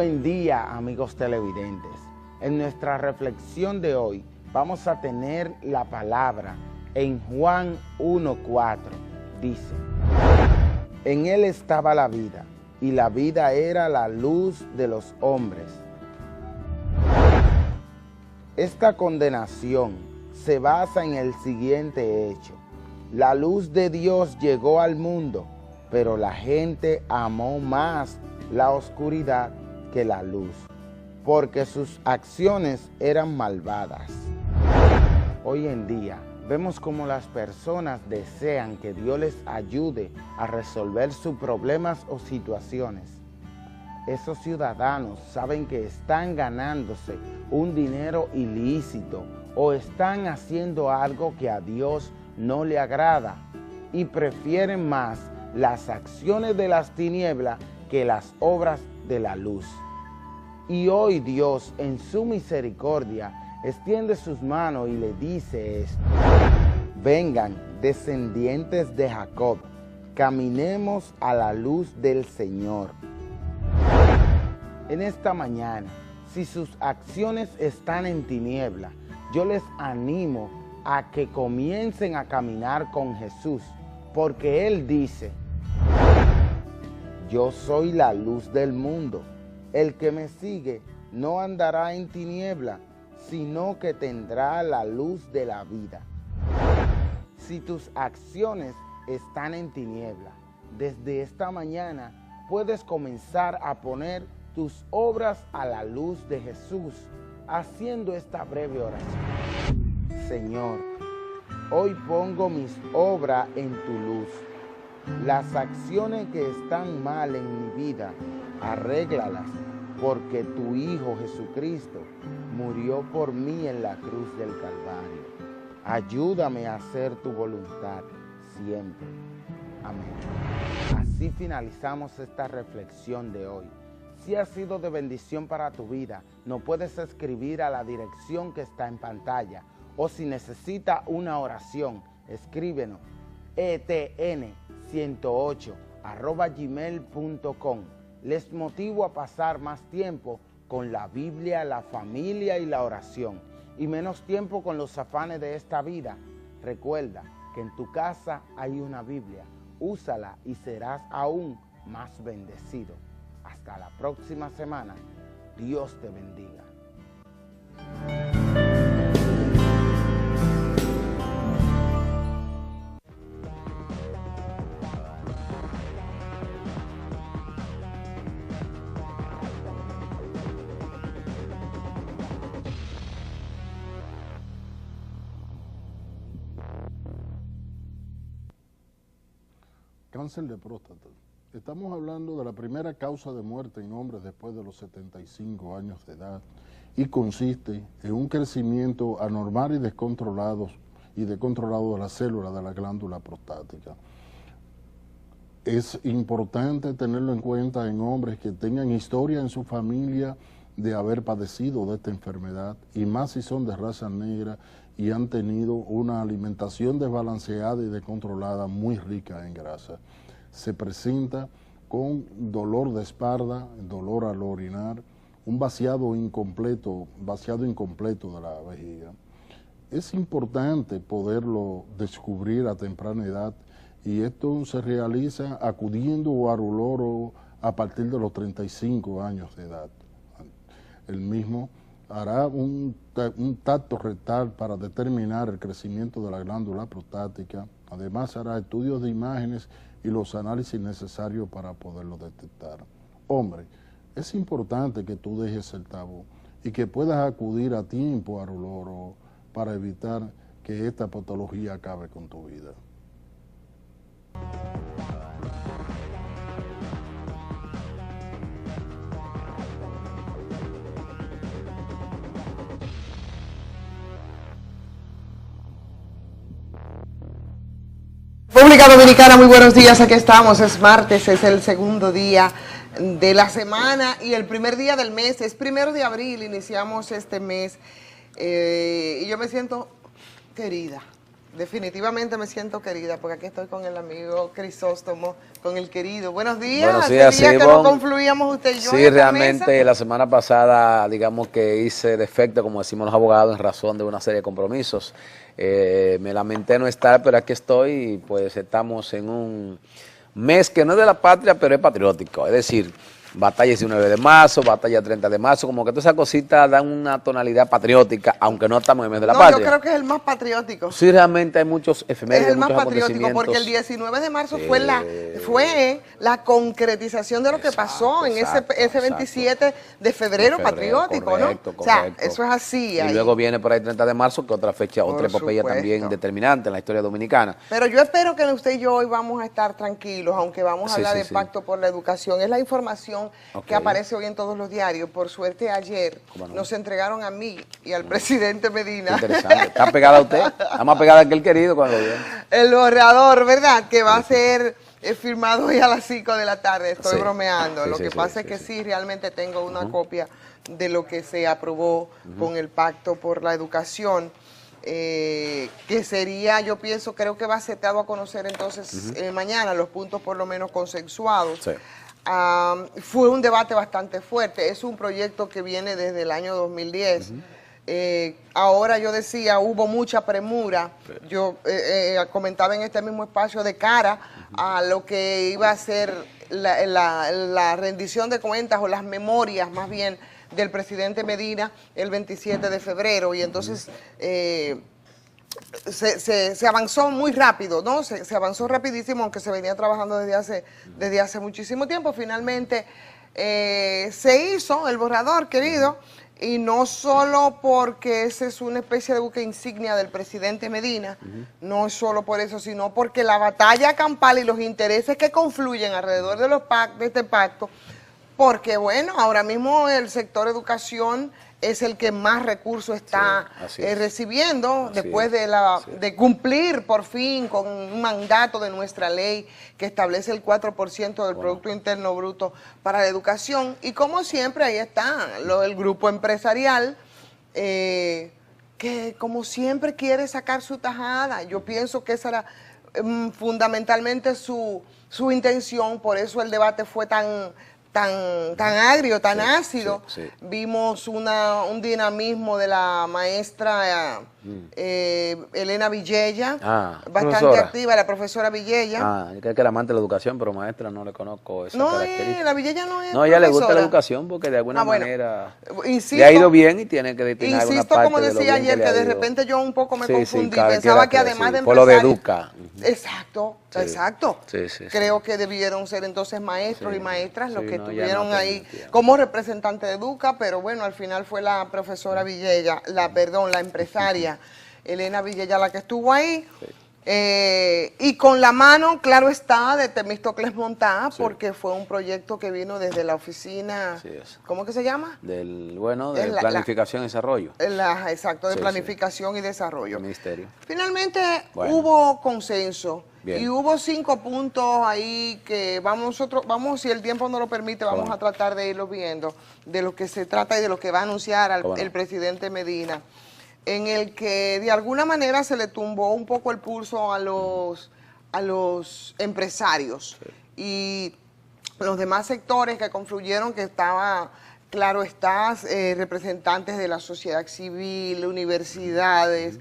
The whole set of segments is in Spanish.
Buen día, amigos televidentes. En nuestra reflexión de hoy vamos a tener la palabra en Juan 1:4. Dice: en él estaba la vida, y la vida era la luz de los hombres. Esta condenación se basa en el siguiente hecho: la luz de Dios llegó al mundo, pero la gente amó más la oscuridad que la luz, porque sus acciones eran malvadas. Hoy en día vemos cómo las personas desean que Dios les ayude a resolver sus problemas o situaciones. Esos ciudadanos saben que están ganándose un dinero ilícito o están haciendo algo que a Dios no le agrada y prefieren más las acciones de las tinieblas que las obras de la luz. Y hoy Dios, en su misericordia, extiende sus manos y le dice esto: vengan, descendientes de Jacob, caminemos a la luz del Señor. En esta mañana, si sus acciones están en tiniebla, yo les animo a que comiencen a caminar con Jesús, porque Él dice: yo soy la luz del mundo. El que me sigue no andará en tiniebla, sino que tendrá la luz de la vida. Si tus acciones están en tiniebla, desde esta mañana puedes comenzar a poner tus obras a la luz de Jesús, haciendo esta breve oración. Señor, hoy pongo mis obras en tu luz. Las acciones que están mal en mi vida, arréglalas, porque tu Hijo Jesucristo murió por mí en la cruz del Calvario. Ayúdame a hacer tu voluntad siempre. Amén. Así finalizamos esta reflexión de hoy. Si ha sido de bendición para tu vida, nos puedes escribir a la dirección que está en pantalla, o si necesita una oración, escríbenos etn108@gmail.com. Les motivo a pasar más tiempo con la Biblia, la familia y la oración, y menos tiempo con los afanes de esta vida. Recuerda que en tu casa hay una Biblia. Úsala y serás aún más bendecido. Hasta la próxima semana. Dios te bendiga. Cáncer de próstata. Estamos hablando de la primera causa de muerte en hombres después de los 75 años de edad y consiste en un crecimiento anormal y descontrolado de las células de la glándula prostática. Es importante tenerlo en cuenta en hombres que tengan historia en su familia de haber padecido de esta enfermedad, y más si son de raza negra y han tenido una alimentación desbalanceada y descontrolada muy rica en grasa. Se presenta con dolor de espalda, dolor al orinar, un vaciado incompleto de la vejiga. Es importante poderlo descubrir a temprana edad, y esto se realiza acudiendo al urólogo a partir de los 35 años de edad. El mismo hará un tacto rectal para determinar el crecimiento de la glándula prostática. Además hará estudios de imágenes y los análisis necesarios para poderlo detectar. Hombre, es importante que tú dejes el tabú y que puedas acudir a tiempo al urólogo para evitar que esta patología acabe con tu vida. República Dominicana, muy buenos días, aquí estamos, es martes, es el segundo día de la semana y el primer día del mes, es 1 de abril, iniciamos este mes y yo me siento querida, Definitivamente me siento querida, porque aquí estoy con el amigo Crisóstomo, con el querido. Buenos días. Buenos días, Hace días que no confluíamos usted y yo. Sí, realmente la semana pasada, digamos que hice defecto, como decimos los abogados, en razón de una serie de compromisos. Me lamenté no estar, pero aquí estoy y pues estamos en un mes que no es de la patria, pero es patriótico. Es decir, batalla 19 de marzo, batalla 30 de marzo, como que todas esas cositas dan una tonalidad patriótica, aunque no estamos en el mes de la patria. Yo creo que es el más patriótico. Sí, realmente hay muchos efemérides, es el más muchos patriótico, porque el 19 de marzo fue la concretización de lo que pasó en ese 27 de febrero patriótico, correcto, ¿no? O sea, eso es así. Y luego viene por ahí 30 de marzo, que otra fecha, otra epopeya también determinante en la historia dominicana. Pero yo espero que usted y yo hoy vamos a estar tranquilos, aunque vamos a hablar de Pacto por la Educación. Es la información que aparece hoy en todos los diarios. Por suerte ayer nos entregaron a mí y al presidente Medina. Qué interesante. ¿Está pegada a usted? Está más pegada que el querido cuando viene. El borrador, ¿verdad? Que va a ser firmado hoy a las 5 de la tarde. Estoy bromeando. Lo que pasa es que sí, realmente tengo una copia de lo que se aprobó con el Pacto por la Educación. Que sería, yo pienso, creo que va a ser dado a conocer entonces mañana los puntos por lo menos consensuados. Sí. Fue un debate bastante fuerte, es un proyecto que viene desde el año 2010. Ahora yo decía, hubo mucha premura, yo comentaba en este mismo espacio de cara a lo que iba a ser la rendición de cuentas o las memorias más bien del presidente Medina el 27 de febrero y entonces se avanzó muy rápido, ¿no? Se avanzó rapidísimo, aunque se venía trabajando desde hace muchísimo tiempo. Finalmente se hizo el borrador, querido, y no solo porque ese es una especie de buque insignia del presidente Medina, no es solo por eso, sino porque la batalla campal y los intereses que confluyen alrededor de este pacto, porque bueno, ahora mismo el sector educación es el que más recursos está recibiendo después de cumplir por fin con un mandato de nuestra ley que establece el 4% del Producto Interno Bruto para la educación. Y como siempre, ahí está el grupo empresarial que como siempre quiere sacar su tajada. Yo pienso que esa era fundamentalmente su intención, por eso el debate fue tan agrio, tan ácido. Vimos un dinamismo de la maestra Elena Villella, bastante activa, la profesora Villella. Creo que era amante de la educación, pero maestra no le conozco esa característica. La Villella no es No, a ella le gusta la educación porque de alguna manera insisto, le ha ido bien y tiene que destinar alguna parte como decía ayer, que de repente yo un poco me confundí, pensaba que además de empresaria... Por lo de educa. Exacto. Creo que debieron ser entonces maestros y maestras los que estuvieron ahí como representante de Educa, pero bueno, al final fue la profesora Villella, la empresaria Elena Villella la que estuvo ahí. Y con la mano, claro está, de Temístocles Montá, porque fue un proyecto que vino desde la oficina, ¿cómo que se llama? De Planificación y Desarrollo. Exacto, de Planificación y Desarrollo. El ministerio. Finalmente hubo consenso. Y hubo 5 puntos ahí que vamos, si el tiempo no lo permite, vamos a tratar de irlos viendo, de lo que se trata y de lo que va a anunciar el presidente Medina, en el que de alguna manera se le tumbó un poco el pulso a los empresarios y los demás sectores que confluyeron, que estaba, claro está, representantes de la sociedad civil, universidades,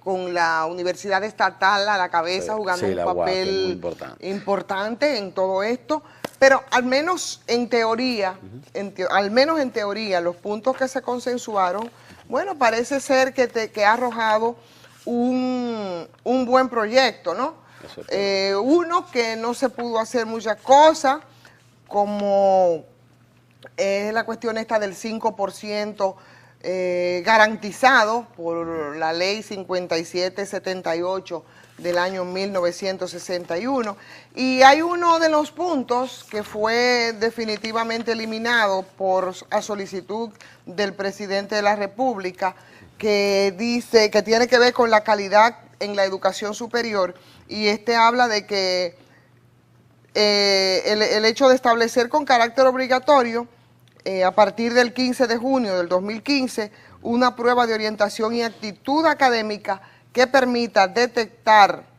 con la universidad estatal a la cabeza jugando un papel importante en todo esto, pero al menos en teoría, los puntos que se consensuaron, bueno, parece ser que ha arrojado un buen proyecto, ¿no? Uno que no se pudo hacer muchas cosas, como es la cuestión esta del 5% garantizado por la ley 5778 del año 1961. Y hay uno de los puntos que fue definitivamente eliminado a solicitud del presidente de la República, que dice que tiene que ver con la calidad en la educación superior, y habla de que el hecho de establecer con carácter obligatorio a partir del 15 de junio del 2015 una prueba de orientación y actitud académica que permita detectar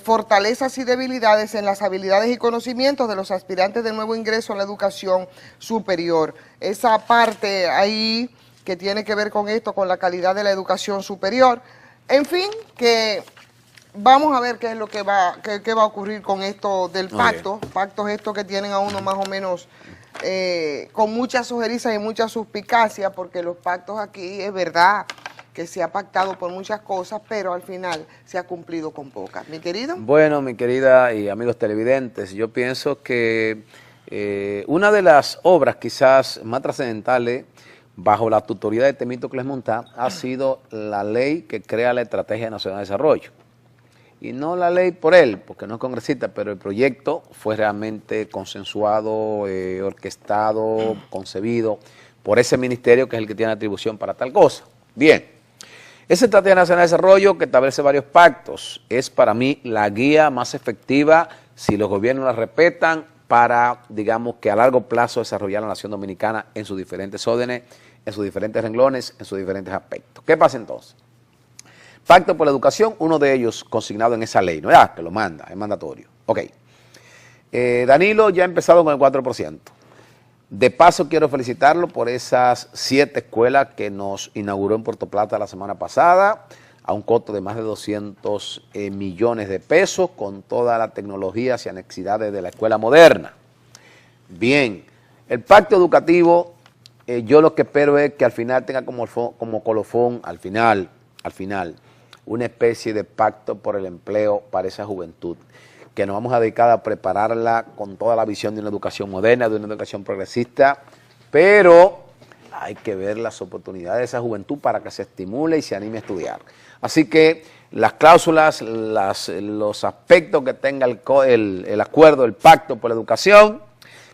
fortalezas y debilidades en las habilidades y conocimientos de los aspirantes de nuevo ingreso a la educación superior. Esa parte ahí que tiene que ver con esto, con la calidad de la educación superior. En fin, que vamos a ver qué es lo que va a ocurrir con esto del pacto. Pactos estos que tienen a uno más o menos con muchas sugerencias y mucha suspicacia, porque los pactos aquí es verdad que se ha pactado por muchas cosas, pero al final se ha cumplido con pocas. ¿Mi querido? Bueno, mi querida y amigos televidentes, yo pienso que una de las obras quizás más trascendentales bajo la tutoría de Temístocles Montá ha sido la ley que crea la Estrategia Nacional de Desarrollo. Y no la ley por él, porque no es congresista, pero el proyecto fue realmente consensuado, orquestado, concebido por ese ministerio que es el que tiene atribución para tal cosa. Bien. Esa Estrategia Nacional de Desarrollo, que establece varios pactos, es para mí la guía más efectiva si los gobiernos la respetan para, digamos, que a largo plazo desarrollar la nación dominicana en sus diferentes órdenes, en sus diferentes renglones, en sus diferentes aspectos. ¿Qué pasa entonces? Pacto por la educación, uno de ellos consignado en esa ley, ¿no? Ya, que lo manda, es mandatorio. Ok. Danilo ya ha empezado con el 4%. De paso, quiero felicitarlo por esas 7 escuelas que nos inauguró en Puerto Plata la semana pasada, a un costo de más de 200 millones de pesos, con todas las tecnologías y anexidades de la escuela moderna. Bien, el pacto educativo, yo lo que espero es que al final tenga como colofón, al final, una especie de pacto por el empleo para esa juventud, que nos vamos a dedicar a prepararla con toda la visión de una educación moderna, de una educación progresista, pero hay que ver las oportunidades de esa juventud para que se estimule y se anime a estudiar. Así que las cláusulas, los aspectos que tenga el acuerdo, el pacto por la educación,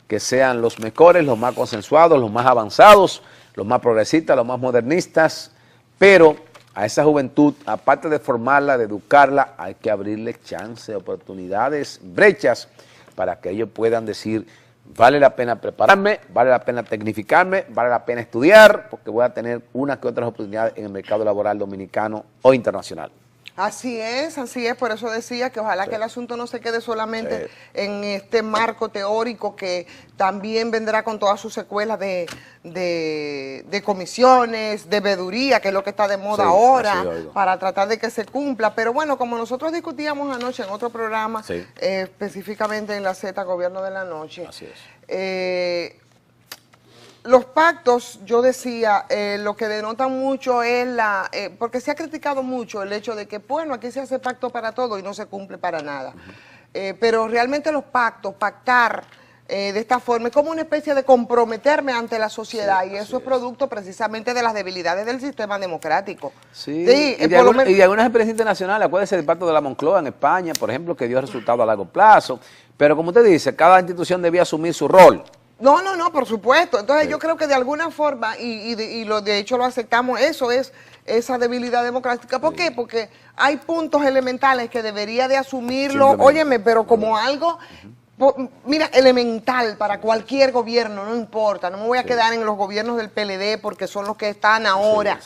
que sean los mejores, los más consensuados, los más avanzados, los más progresistas, los más modernistas, pero a esa juventud, aparte de formarla, de educarla, hay que abrirle chances, oportunidades, brechas, para que ellos puedan decir, vale la pena prepararme, vale la pena tecnificarme, vale la pena estudiar, porque voy a tener unas que otras oportunidades en el mercado laboral dominicano o internacional. Así es, por eso decía que ojalá que el asunto no se quede solamente en este marco teórico, que también vendrá con todas sus secuelas de comisiones, de veeduría, que es lo que está de moda ahora, para tratar de que se cumpla. Pero bueno, como nosotros discutíamos anoche en otro programa, específicamente en la Z, Gobierno de la Noche, así es. Los pactos, yo decía, lo que denota mucho es porque se ha criticado mucho el hecho de que, bueno, aquí se hace pacto para todo y no se cumple para nada. Pero realmente los pactos, pactar de esta forma, es como una especie de comprometerme ante la sociedad, y eso es producto precisamente de las debilidades del sistema democrático. Sí, y de algunas experiencias internacionales, acuérdense del pacto de la Moncloa en España, por ejemplo, que dio resultados a largo plazo, pero como usted dice, cada institución debía asumir su rol. No, por supuesto. Entonces yo creo que de alguna forma, de hecho lo aceptamos, eso es esa debilidad democrática. ¿Por qué? Porque hay puntos elementales que debería de asumirlo, óyeme, pero como algo, mira, elemental para cualquier gobierno, no importa, no me voy a quedar en los gobiernos del PLD porque son los que están ahora,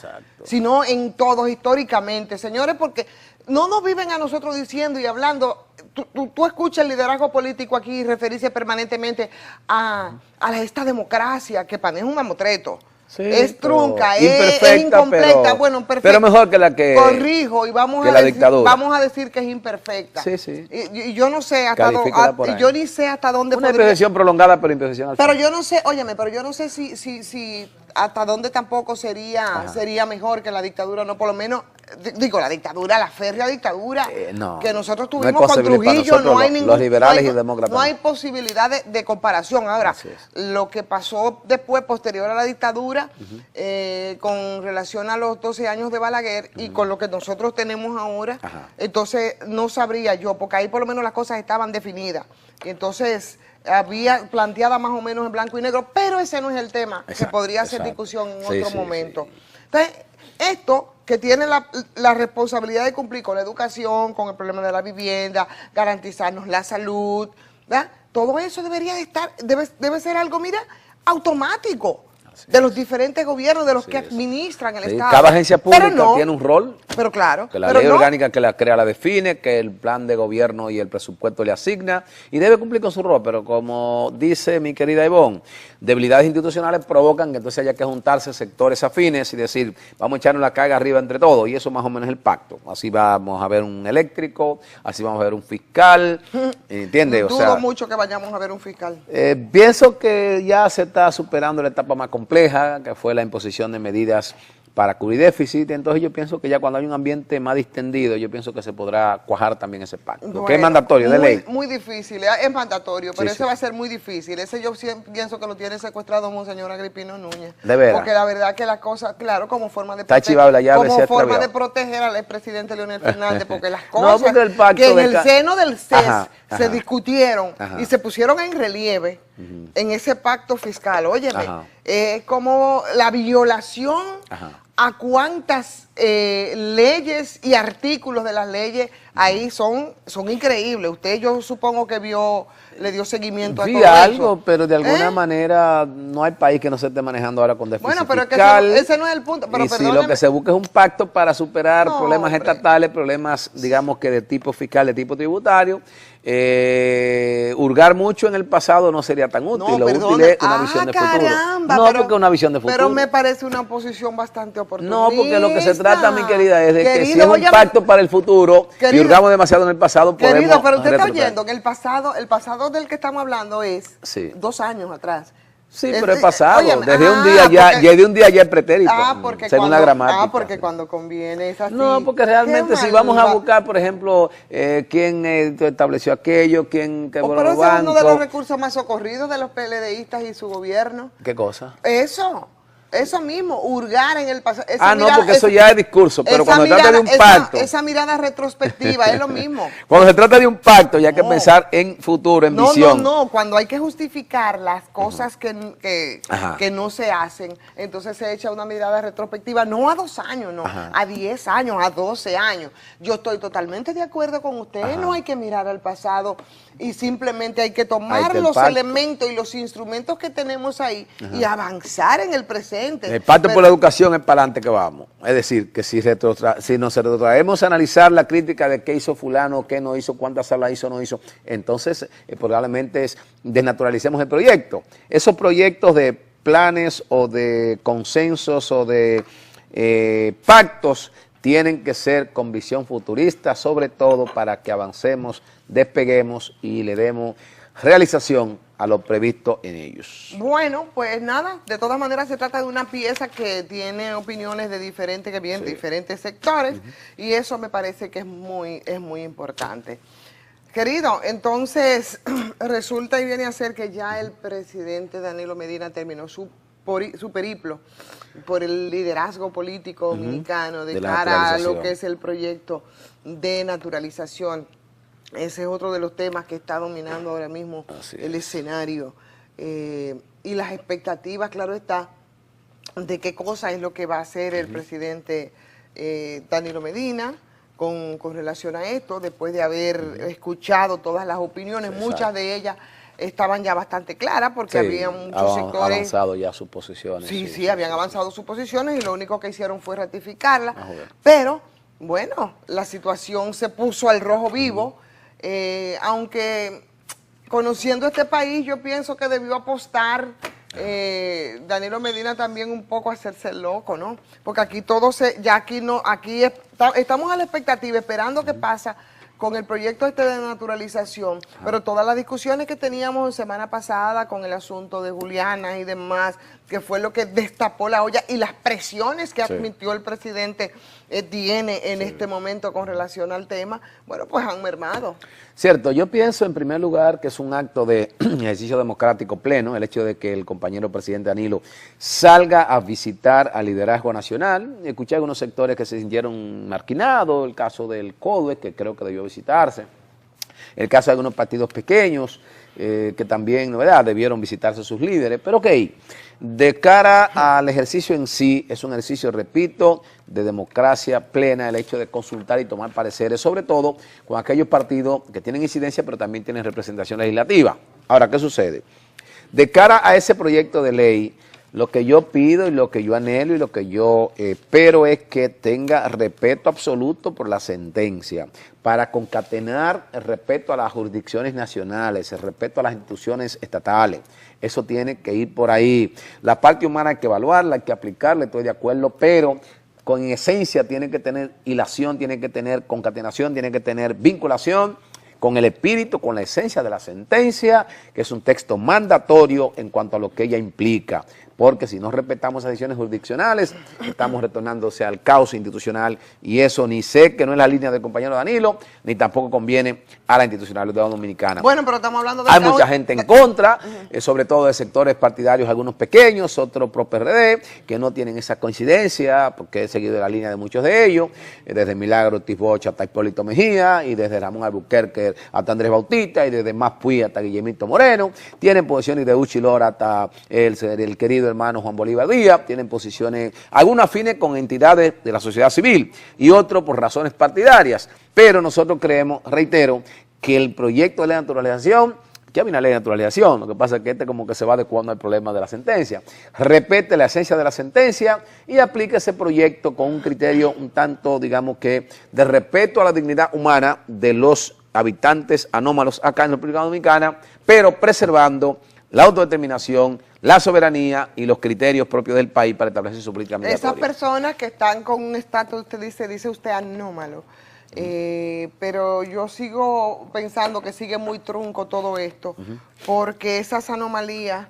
sino en todos históricamente, señores, porque no nos viven a nosotros diciendo y hablando. Tú escuchas el liderazgo político aquí referirse permanentemente a esta democracia que para mí es un mamotreto. Sí, es trunca, es incompleta, pero mejor que la que corrijo, y vamos a decir que es imperfecta. Y yo no sé hasta dónde, yo ni sé hasta dónde una imperfección prolongada, pero imperfección al final. Pero yo no sé, óyeme, si hasta dónde tampoco sería mejor que la dictadura, no, por lo menos, digo, la dictadura, la férrea dictadura que nosotros tuvimos con Trujillo, no hay ningún, los liberales y demócratas, no hay posibilidad de comparación. Ahora, lo que pasó después, posterior a la dictadura, con relación a los 12 años de Balaguer y con lo que nosotros tenemos ahora, entonces no sabría yo, porque ahí por lo menos las cosas estaban definidas, y entonces había planteada más o menos en blanco y negro, pero ese no es el tema, que podría ser discusión en otro momento. Entonces, esto que tiene la responsabilidad de cumplir con la educación, con el problema de la vivienda, garantizarnos la salud, ¿verdad? Todo eso debería de estar, debe ser algo, mira, automático de los diferentes gobiernos, de los que administran el Estado. Cada agencia pública tiene un rol Pero claro. Que la ley orgánica que la crea la define, que el plan de gobierno y el presupuesto le asigna y debe cumplir con su rol, pero como dice mi querida Ivonne, debilidades institucionales provocan que entonces haya que juntarse sectores afines y decir, vamos a echarnos la carga arriba entre todos, y eso más o menos es el pacto. Así vamos a ver un eléctrico, así vamos a ver un fiscal, ¿entiendes? Dudo mucho que vayamos a ver un fiscal. Pienso que ya se está superando la etapa más compleja, que fue la imposición de medidas para cubrir déficit. Entonces yo pienso que ya cuando hay un ambiente más distendido, yo pienso que se podrá cuajar también ese pacto, bueno, que es mandatorio, de ley. Muy difícil, es mandatorio, pero ese va a ser muy difícil. Ese yo pienso que lo tiene secuestrado Monseñor Agripino Núñez. De verdad. Porque la verdad que la cosa, claro, como forma de proteger al expresidente Leonel Fernández, porque las cosas que en el seno del CES se discutieron y se pusieron en relieve en ese pacto fiscal, óyeme, como la violación a cuántas leyes y artículos de las leyes ahí son increíbles. Usted, yo supongo que le dio seguimiento a todo eso. Algo, pero de alguna manera no hay país que no se esté manejando ahora con déficit fiscal. Bueno, pero ese no es el punto. Pero si lo que se busca es un pacto para superar problemas estatales, problemas, digamos que de tipo fiscal, de tipo tributario, hurgar mucho en el pasado no sería tan útil. Lo útil es una visión de futuro. Porque una visión de futuro. Pero me parece una posición bastante oportunista. No, porque lo que se trata, mi querida, es de que si es un pacto para el futuro y hurgamos demasiado en el pasado, podemos Querido, pero usted está oyendo que el pasado del que estamos hablando es 2 años atrás. Sí, pero es pasado. Óyeme, desde un día ya es pretérito, según la gramática. Porque cuando conviene es así. No, porque realmente si vamos a buscar, por ejemplo, quién estableció aquello, quién quebró los bancos. Pero ese es uno de los recursos más socorridos de los PLDistas y su gobierno. ¿Qué cosa? Eso mismo, hurgar en el pasado. No, porque eso ya es discurso, pero cuando se trata de un pacto. Esa mirada retrospectiva es lo mismo. Cuando se trata de un pacto, ya hay que pensar en futuro, en visión. No, cuando hay que justificar las cosas que no se hacen, entonces se echa una mirada retrospectiva, no a 2 años, no, a 10 años, a 12 años. Yo estoy totalmente de acuerdo con usted, no hay que mirar al pasado y simplemente hay que tomar los elementos y los instrumentos que tenemos ahí y avanzar en el presente. El pacto por la educación es para adelante que vamos. Es decir, que si nos retrotraemos a analizar la crítica de qué hizo fulano, qué no hizo, cuántas salas hizo, no hizo, entonces probablemente desnaturalicemos el proyecto. Esos proyectos de planes o de consensos o de pactos tienen que ser con visión futurista, sobre todo para que avancemos, despeguemos y le demos realización a lo previsto en ellos. Bueno, pues nada, de todas maneras se trata de una pieza que tiene opiniones de diferentes sectores y eso me parece que es muy importante. Querido, entonces resulta y viene a ser que ya el presidente Danilo Medina terminó su periplo por el liderazgo político dominicano de cara a lo que es el proyecto de naturalización. Ese es otro de los temas que está dominando ahora mismo el escenario y las expectativas, claro está, de qué cosa es lo que va a hacer el presidente Danilo Medina con relación a esto, después de haber escuchado todas las opiniones, muchas de ellas estaban ya bastante claras porque había muchos sectores. Habían avanzado ya sus posiciones. Sí, habían avanzado sus posiciones y lo único que hicieron fue ratificarlas, pero bueno, la situación se puso al rojo vivo. Aunque conociendo este país yo pienso que debió apostar Danilo Medina también un poco a hacerse loco, ¿no? Porque aquí estamos a la expectativa esperando qué pasa con el proyecto de naturalización, pero todas las discusiones que teníamos semana pasada con el asunto de Juliana y demás, que fue lo que destapó la olla y las presiones que admitió el presidente tiene en este momento con relación al tema, bueno, pues han mermado. Cierto, yo pienso en primer lugar que es un acto de ejercicio democrático pleno, el hecho de que el compañero presidente Danilo salga a visitar al liderazgo nacional. Escuché algunos sectores que se sintieron marginados, el caso del CODUE, que creo que debió visitarse, el caso de algunos partidos pequeños, que también, ¿verdad?, debieron visitarse sus líderes, pero ok, de cara al ejercicio en sí, es un ejercicio, repito, de democracia plena, el hecho de consultar y tomar pareceres, sobre todo con aquellos partidos que tienen incidencia, pero también tienen representación legislativa. Ahora, ¿qué sucede? De cara a ese proyecto de ley, Lo que yo pido y lo que yo anhelo y lo que yo espero es que tenga respeto absoluto por la sentencia, para concatenar el respeto a las jurisdicciones nacionales, el respeto a las instituciones estatales. Eso tiene que ir por ahí. La parte humana hay que evaluarla, hay que aplicarla, estoy de acuerdo, pero con esencia tiene que tener hilación, tiene que tener concatenación, tiene que tener vinculación con el espíritu, con la esencia de la sentencia, que es un texto mandatorio en cuanto a lo que ella implica. Porque si no respetamos esas decisiones jurisdiccionales, estamos retornándose al caos institucional y eso ni sé que no es la línea del compañero Danilo, ni tampoco conviene a la institucionalidad dominicana. Bueno, pero estamos hablando de... Hay mucha gente en contra, sobre todo de sectores partidarios, algunos pequeños, otros pro PRD, que no tienen esa coincidencia, porque he seguido la línea de muchos de ellos, desde Milagro Ortiz Bosch hasta Hipólito Mejía, y desde Ramón Albuquerque hasta Andrés Bautista, y desde Más Puy hasta Guillemito Moreno, tienen posiciones de Uchi Lora hasta el querido hermano Juan Bolívar Díaz, tienen posiciones, algunas afines con entidades de la sociedad civil y otros por razones partidarias, pero nosotros creemos, reitero, que el proyecto de ley de naturalización, que hay una ley de naturalización, lo que pasa es que como que se va adecuando al problema de la sentencia, respete la esencia de la sentencia y aplique ese proyecto con un criterio un tanto, digamos que, de respeto a la dignidad humana de los habitantes anómalos acá en la República Dominicana, pero preservando la autodeterminación, la soberanía y los criterios propios del país para establecer su política migratoria. Esas personas que están con un estatus, dice usted anómalo, pero yo sigo pensando que sigue muy trunco todo esto, porque esas anomalías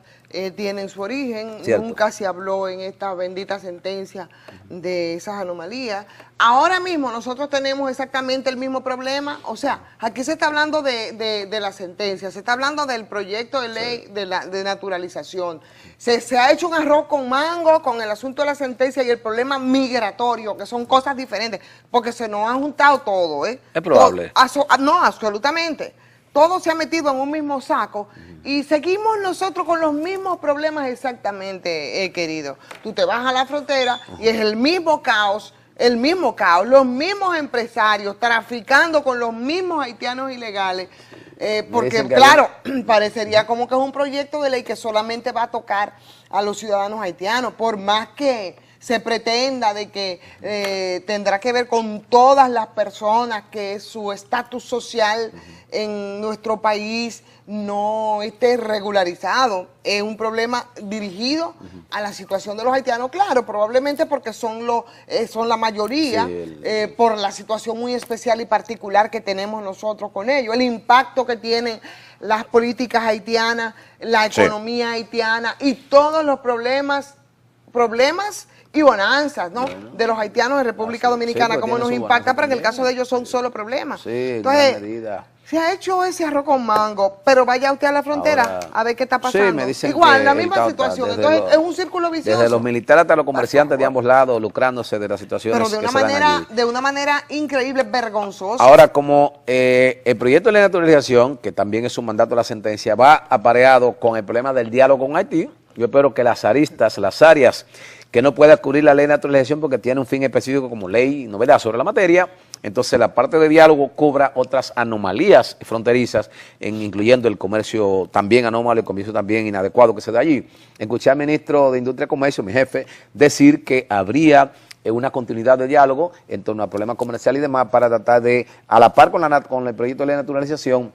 tienen su origen. Cierto. Nunca se habló en esta bendita sentencia de esas anomalías. Ahora mismo nosotros tenemos exactamente el mismo problema, o sea, aquí se está hablando de la sentencia, se está hablando del proyecto de ley de naturalización. Se ha hecho un arroz con mango con el asunto de la sentencia y el problema migratorio, que son cosas diferentes, porque se nos ha juntado todo, ¿eh? Es probable. No, absolutamente. Todo se ha metido en un mismo saco y seguimos nosotros con los mismos problemas exactamente, querido. Tú te vas a la frontera y es el mismo caos, los mismos empresarios traficando con los mismos haitianos ilegales. Porque claro, parecería como que es un proyecto de ley que solamente va a tocar a los ciudadanos haitianos, por más que se pretenda de que tendrá que ver con todas las personas que su estatus social en nuestro país no esté regularizado. Es un problema dirigido a la situación de los haitianos, claro, probablemente porque son la mayoría, por la situación muy especial y particular que tenemos nosotros con ellos, el impacto que tienen las políticas haitianas, la economía haitiana y todos los problemas y bonanzas, ¿no? De los haitianos de República Dominicana, cómo nos impacta, pero en el caso de ellos son solo problemas. Sí, entonces, en medida. se ha hecho ese arroz con mango, pero vaya usted a la frontera Ahora, a ver qué está pasando. Sí, me dicen igual, la misma situación. Entonces, es un círculo vicioso. Desde los militares hasta los comerciantes de ambos lados, lucrándose de las situaciones pero de una manera increíble, vergonzosa. Ahora, como el proyecto de ley de naturalización, que también es un mandato de la sentencia, va apareado con el problema del diálogo con Haití, yo espero que las aristas, las áreas que no pueda cubrir la ley de naturalización porque tiene un fin específico como ley y novedad sobre la materia, entonces la parte de diálogo cubra otras anomalías fronterizas, incluyendo el comercio también anómalo, el comercio también inadecuado que se da allí. Escuché al ministro de Industria y Comercio, mi jefe, decir que habría una continuidad de diálogo en torno al problema comercial y demás para tratar de, a la par con el proyecto de ley de naturalización,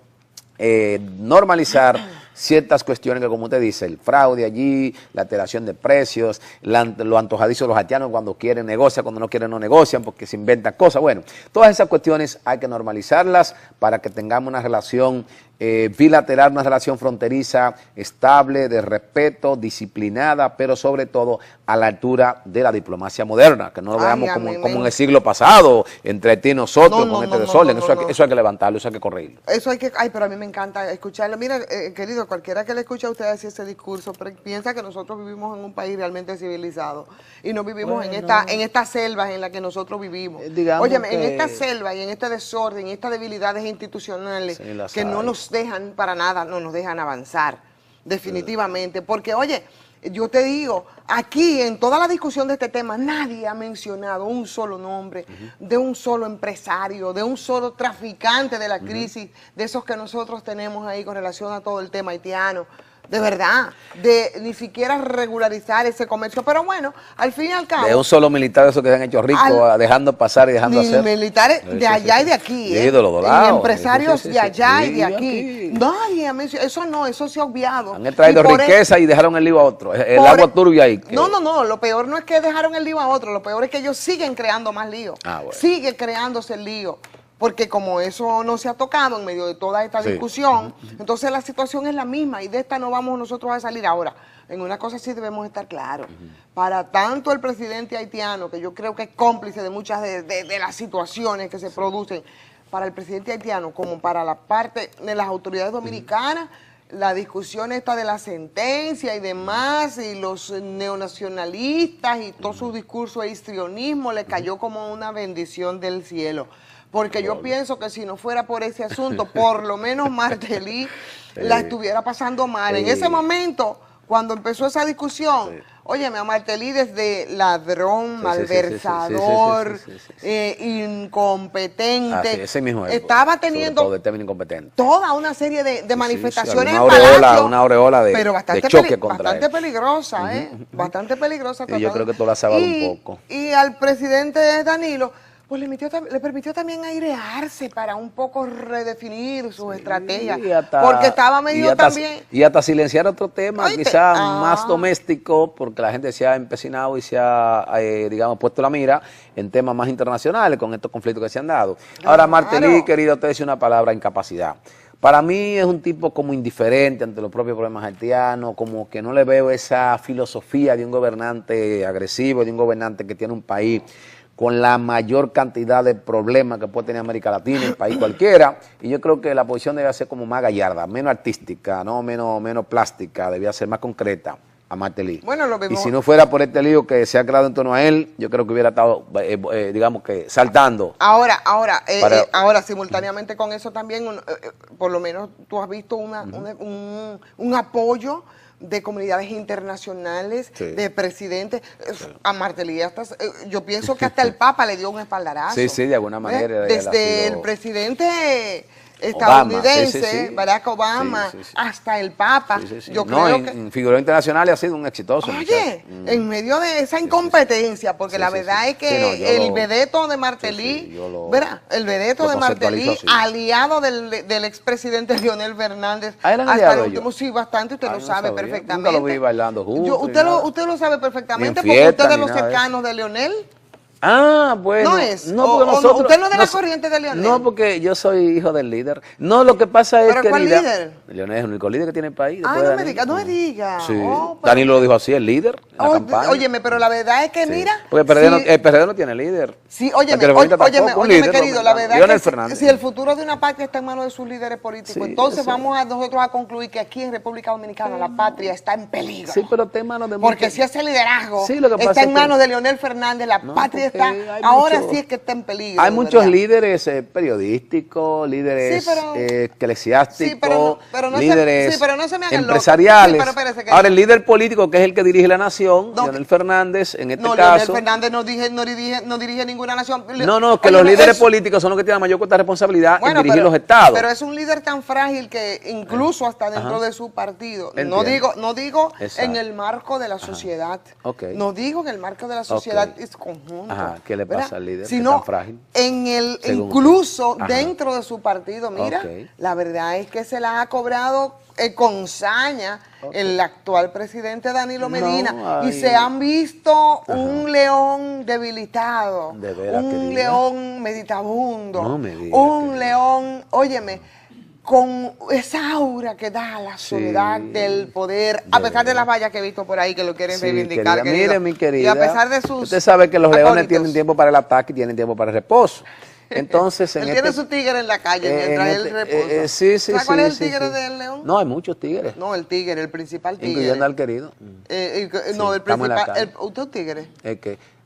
normalizar ciertas cuestiones que, como usted dice, el fraude allí, la alteración de precios, lo antojadizo de los haitianos cuando quieren negocian, cuando no quieren no negocian porque se inventan cosas. Bueno, todas esas cuestiones hay que normalizarlas para que tengamos una relación bilateral, una relación fronteriza estable, de respeto, disciplinada, pero sobre todo a la altura de la diplomacia moderna, que no lo veamos como en el siglo pasado, entre Haití y nosotros, con este desorden. Eso hay que levantarlo, eso hay que corregirlo. Eso hay que, pero a mí me encanta escucharlo. Mira, querido, cualquiera que le escuche a usted decir ese discurso, piensa que nosotros vivimos en un país realmente civilizado y no vivimos en estas selvas en las que nosotros vivimos. Óyeme, en esta selva y en este desorden, en estas debilidades institucionales que no nos dejan para nada, no nos dejan avanzar, definitivamente, porque oye, yo te digo, aquí en toda la discusión de este tema, nadie ha mencionado un solo nombre de un solo empresario, de un solo traficante de la crisis, de esos que nosotros tenemos ahí con relación a todo el tema haitiano. de verdad, de ni siquiera regularizar ese comercio. Pero bueno, al fin y al cabo... De un solo militar de esos que se han hecho ricos, dejando pasar y dejando hacer. Militares de allá y de aquí, de los dolados. Y empresarios de allá y de aquí. Nadie, eso se ha obviado. Han traído riqueza y dejaron el lío a otro. El agua turbia ahí. No, lo peor no es que dejaron el lío a otro, lo peor es que ellos siguen creando más lío. Bueno. Sigue creándose el lío. Porque como eso no se ha tocado en medio de toda esta discusión, entonces la situación es la misma y de esta no vamos nosotros a salir. Ahora, en una cosa sí debemos estar claros. Para tanto el presidente haitiano, que yo creo que es cómplice de muchas de las situaciones que se producen, para el presidente haitiano como para la parte de las autoridades dominicanas, la discusión esta de la sentencia y demás, y los neonacionalistas y todo su discurso de histrionismo le cayó como una bendición del cielo. Porque yo pienso que si no fuera por ese asunto, por lo menos Martelly la estuviera pasando mal. En ese momento, cuando empezó esa discusión, óyeme, a Martelly desde ladrón, malversador, incompetente, ese mismo estaba teniendo toda una serie de manifestaciones en Palacio, una aureola de, pero bastante de choque contra bastante peligrosa, bastante peligrosa. Y yo creo que todo la sábado un poco. Y al presidente Danilo, pues le permitió también airearse para un poco redefinir sus estrategias, porque estaba medio también... Y hasta silenciar otro tema, quizás más doméstico, porque la gente se ha empecinado y se ha, digamos, puesto la mira en temas más internacionales con estos conflictos que se han dado. Ahora, Martelly, querido, usted dice una palabra, incapacidad. Para mí es un tipo como indiferente ante los propios problemas haitianos, como que no le veo esa filosofía de un gobernante agresivo, de un gobernante que tiene un país con la mayor cantidad de problemas que puede tener América Latina, el país cualquiera, y yo creo que la posición debe ser como más gallarda, menos artística, no menos plástica, debía ser más concreta a Martelly. Bueno, lo vimos. Y si no fuera por este lío que se ha creado en torno a él, yo creo que hubiera estado, digamos que, saltando. Ahora, simultáneamente con eso también, por lo menos tú has visto un apoyo de comunidades internacionales, de presidentes, a Martelly, yo pienso que hasta el Papa le dio un espaldarazo. Sí, de alguna manera. Desde el presidente estadounidense, Barack Obama, hasta el Papa. Yo creo que en figuras internacionales ha sido un exitoso. Oye, en medio de esa incompetencia, porque la verdad es que el vedeto de Martelly, el vedeto de Martelly, aliado del expresidente Leonel Fernández, hasta el último, sí, bastante, usted lo sabe perfectamente. Nunca lo vi bailando juntos. Usted lo sabe perfectamente, porque usted es de los cercanos de Leonel. Ah, bueno. No es. No, porque nosotros, ¿Usted no es de la corriente de Leonel? No, porque yo soy hijo del líder. No, lo que pasa es que... ¿Pero cuál líder? Leonel es el único líder que tiene el país. No me diga. Sí. Danilo lo dijo así, el líder en la campaña. Óyeme, pero la verdad es que mira... Porque el PRD no tiene líder. Sí, óyeme, querido, la verdad es que si el futuro de una patria está en manos de sus líderes políticos, entonces vamos nosotros a concluir que aquí en República Dominicana la patria está en peligro. Sí, pero está en manos de... Porque si ese liderazgo está en manos de Leonel Fernández, la patria está... Ahora sí es que está en peligro. Hay muchos líderes periodísticos, líderes eclesiásticos, líderes empresariales. Ahora, el líder político, que es el que dirige la nación, Leonel Fernández, en este caso... Leonel Fernández no dirige ninguna nación. No, que los líderes políticos son los que tienen mayor cuota de responsabilidad en dirigir los estados. Pero es un líder tan frágil que incluso hasta dentro de su partido, no digo en el marco de la sociedad, no digo en el marco de la sociedad es conjunto. ¿Qué le pasa al líder? Sino tan frágil? Incluso dentro de su partido, mira, la verdad es que se la ha cobrado con saña el actual presidente Danilo Medina, y se han visto un león debilitado, un león meditabundo, un león, óyeme, con esa aura que da la soledad del poder, a pesar de las vallas que he visto por ahí que lo quieren reivindicar. Mire, mi querida, y a pesar de sus... Usted sabe que los leones tienen tiempo para el ataque y tienen tiempo para el reposo. Entonces, él tiene su tigre en la calle mientras él reposa. ¿Sabes cuál es el tigre del león? No, hay muchos tigres. No, el tigre, el principal tigre. Incluyendo al querido. No, el principal. ¿Usted es tigre?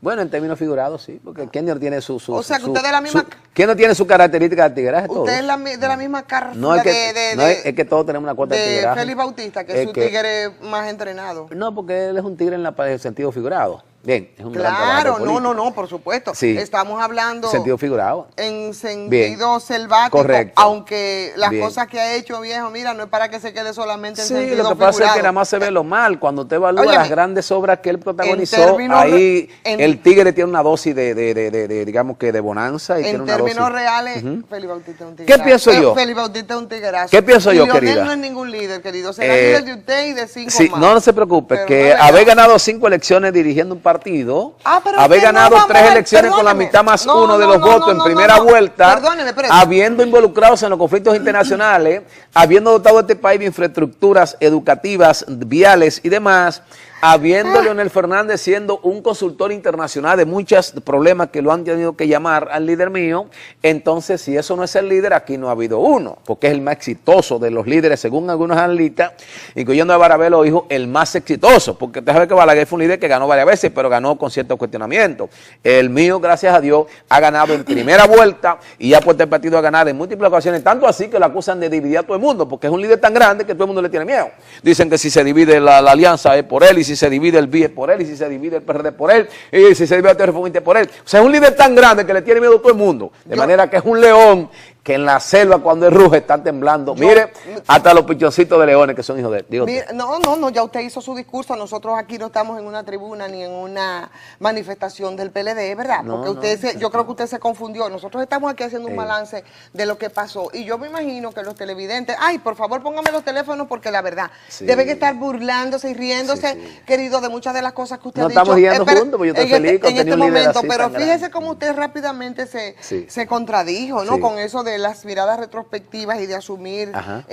Bueno, en términos figurados, sí, porque ¿quién no tiene su o sea, que usted es de la misma... ¿Quién no tiene su característica de tigraje? Usted es de la misma carta es que todos tenemos una cuota de tigraje. Félix Bautista, que es su tigre más entrenado. No, porque él es un tigre en el sentido figurado. Bien, es un gran Claro, trabajo político. no, por supuesto. Sí. Estamos hablando Sentido figurado. en sentido selvático, Correcto. aunque las Bien. cosas que ha hecho, viejo, mira, no es para que se quede solamente en Sí, sentido lo que figurado. pasa es que nada más se ve lo mal. Cuando usted evalúa Óyeme, las grandes obras que él protagonizó, términos ahí en- el tigre tiene una dosis digamos que de bonanza y tiene En una términos dosis. reales, Ujú. Félix Bautista es un ¿Qué tigreazo. pienso yo? Félix Bautista es un tigreazo. ¿Qué pienso Y yo, Leonel querida? no es ningún líder, querido. Será líder de usted y de 5 Sí, más. no se preocupe, Pero que no es verdad. haber ganado 5 elecciones dirigiendo un partido, Pero haber es que no ganado vamos 3 a- elecciones con la perdóneme. mitad más No, 1 de no, los no, votos no, en no, primera no. vuelta, Perdóneme, pero- habiendo involucrados en los conflictos internacionales, habiendo dotado a este país de infraestructuras educativas, viales y demás, habiendo Leonel Fernández siendo un consultor internacional de muchos problemas que lo han tenido que llamar al líder mío, entonces si eso no es el líder, aquí no ha habido uno, porque es el más exitoso de los líderes, según algunos analistas, incluyendo a Barabelo, hijo, el más exitoso, porque usted sabe que Balaguer fue un líder que ganó varias veces, pero ganó con ciertos cuestionamientos. El mío, gracias a Dios, ha ganado en primera vuelta y ha puesto el partido a ganar en múltiples ocasiones, tanto así que lo acusan de dividir a todo el mundo, porque es un líder tan grande que todo el mundo le tiene miedo. Dicen que si se divide la alianza es por él, y si se divide el BIE es por él, y si se divide el PRD por él, y si se divide el Reformista es por él. O sea, es un líder tan grande que le tiene miedo a todo el mundo. De manera que es un león que en la selva cuando él ruge están temblando. Mire, hasta los pichoncitos de leones que son hijos de él. Digo usted. No, ya usted hizo su discurso. Nosotros aquí no estamos en una tribuna ni en una manifestación del PLD, ¿verdad? No, Porque no. yo creo que usted se confundió. Nosotros estamos aquí haciendo un balance de lo que pasó. Y yo me imagino que los televidentes, ay, por favor, póngame los teléfonos porque la verdad, Sí. deben estar burlándose y riéndose, querido, de muchas de las cosas que usted No ha dicho. estamos riendo Pero juntos, porque yo estoy en feliz con en tener este un líder momento, así pero tan fíjese grande. cómo usted rápidamente Sí. se contradijo, ¿no? Sí. Con eso de las miradas retrospectivas y de asumir Ajá.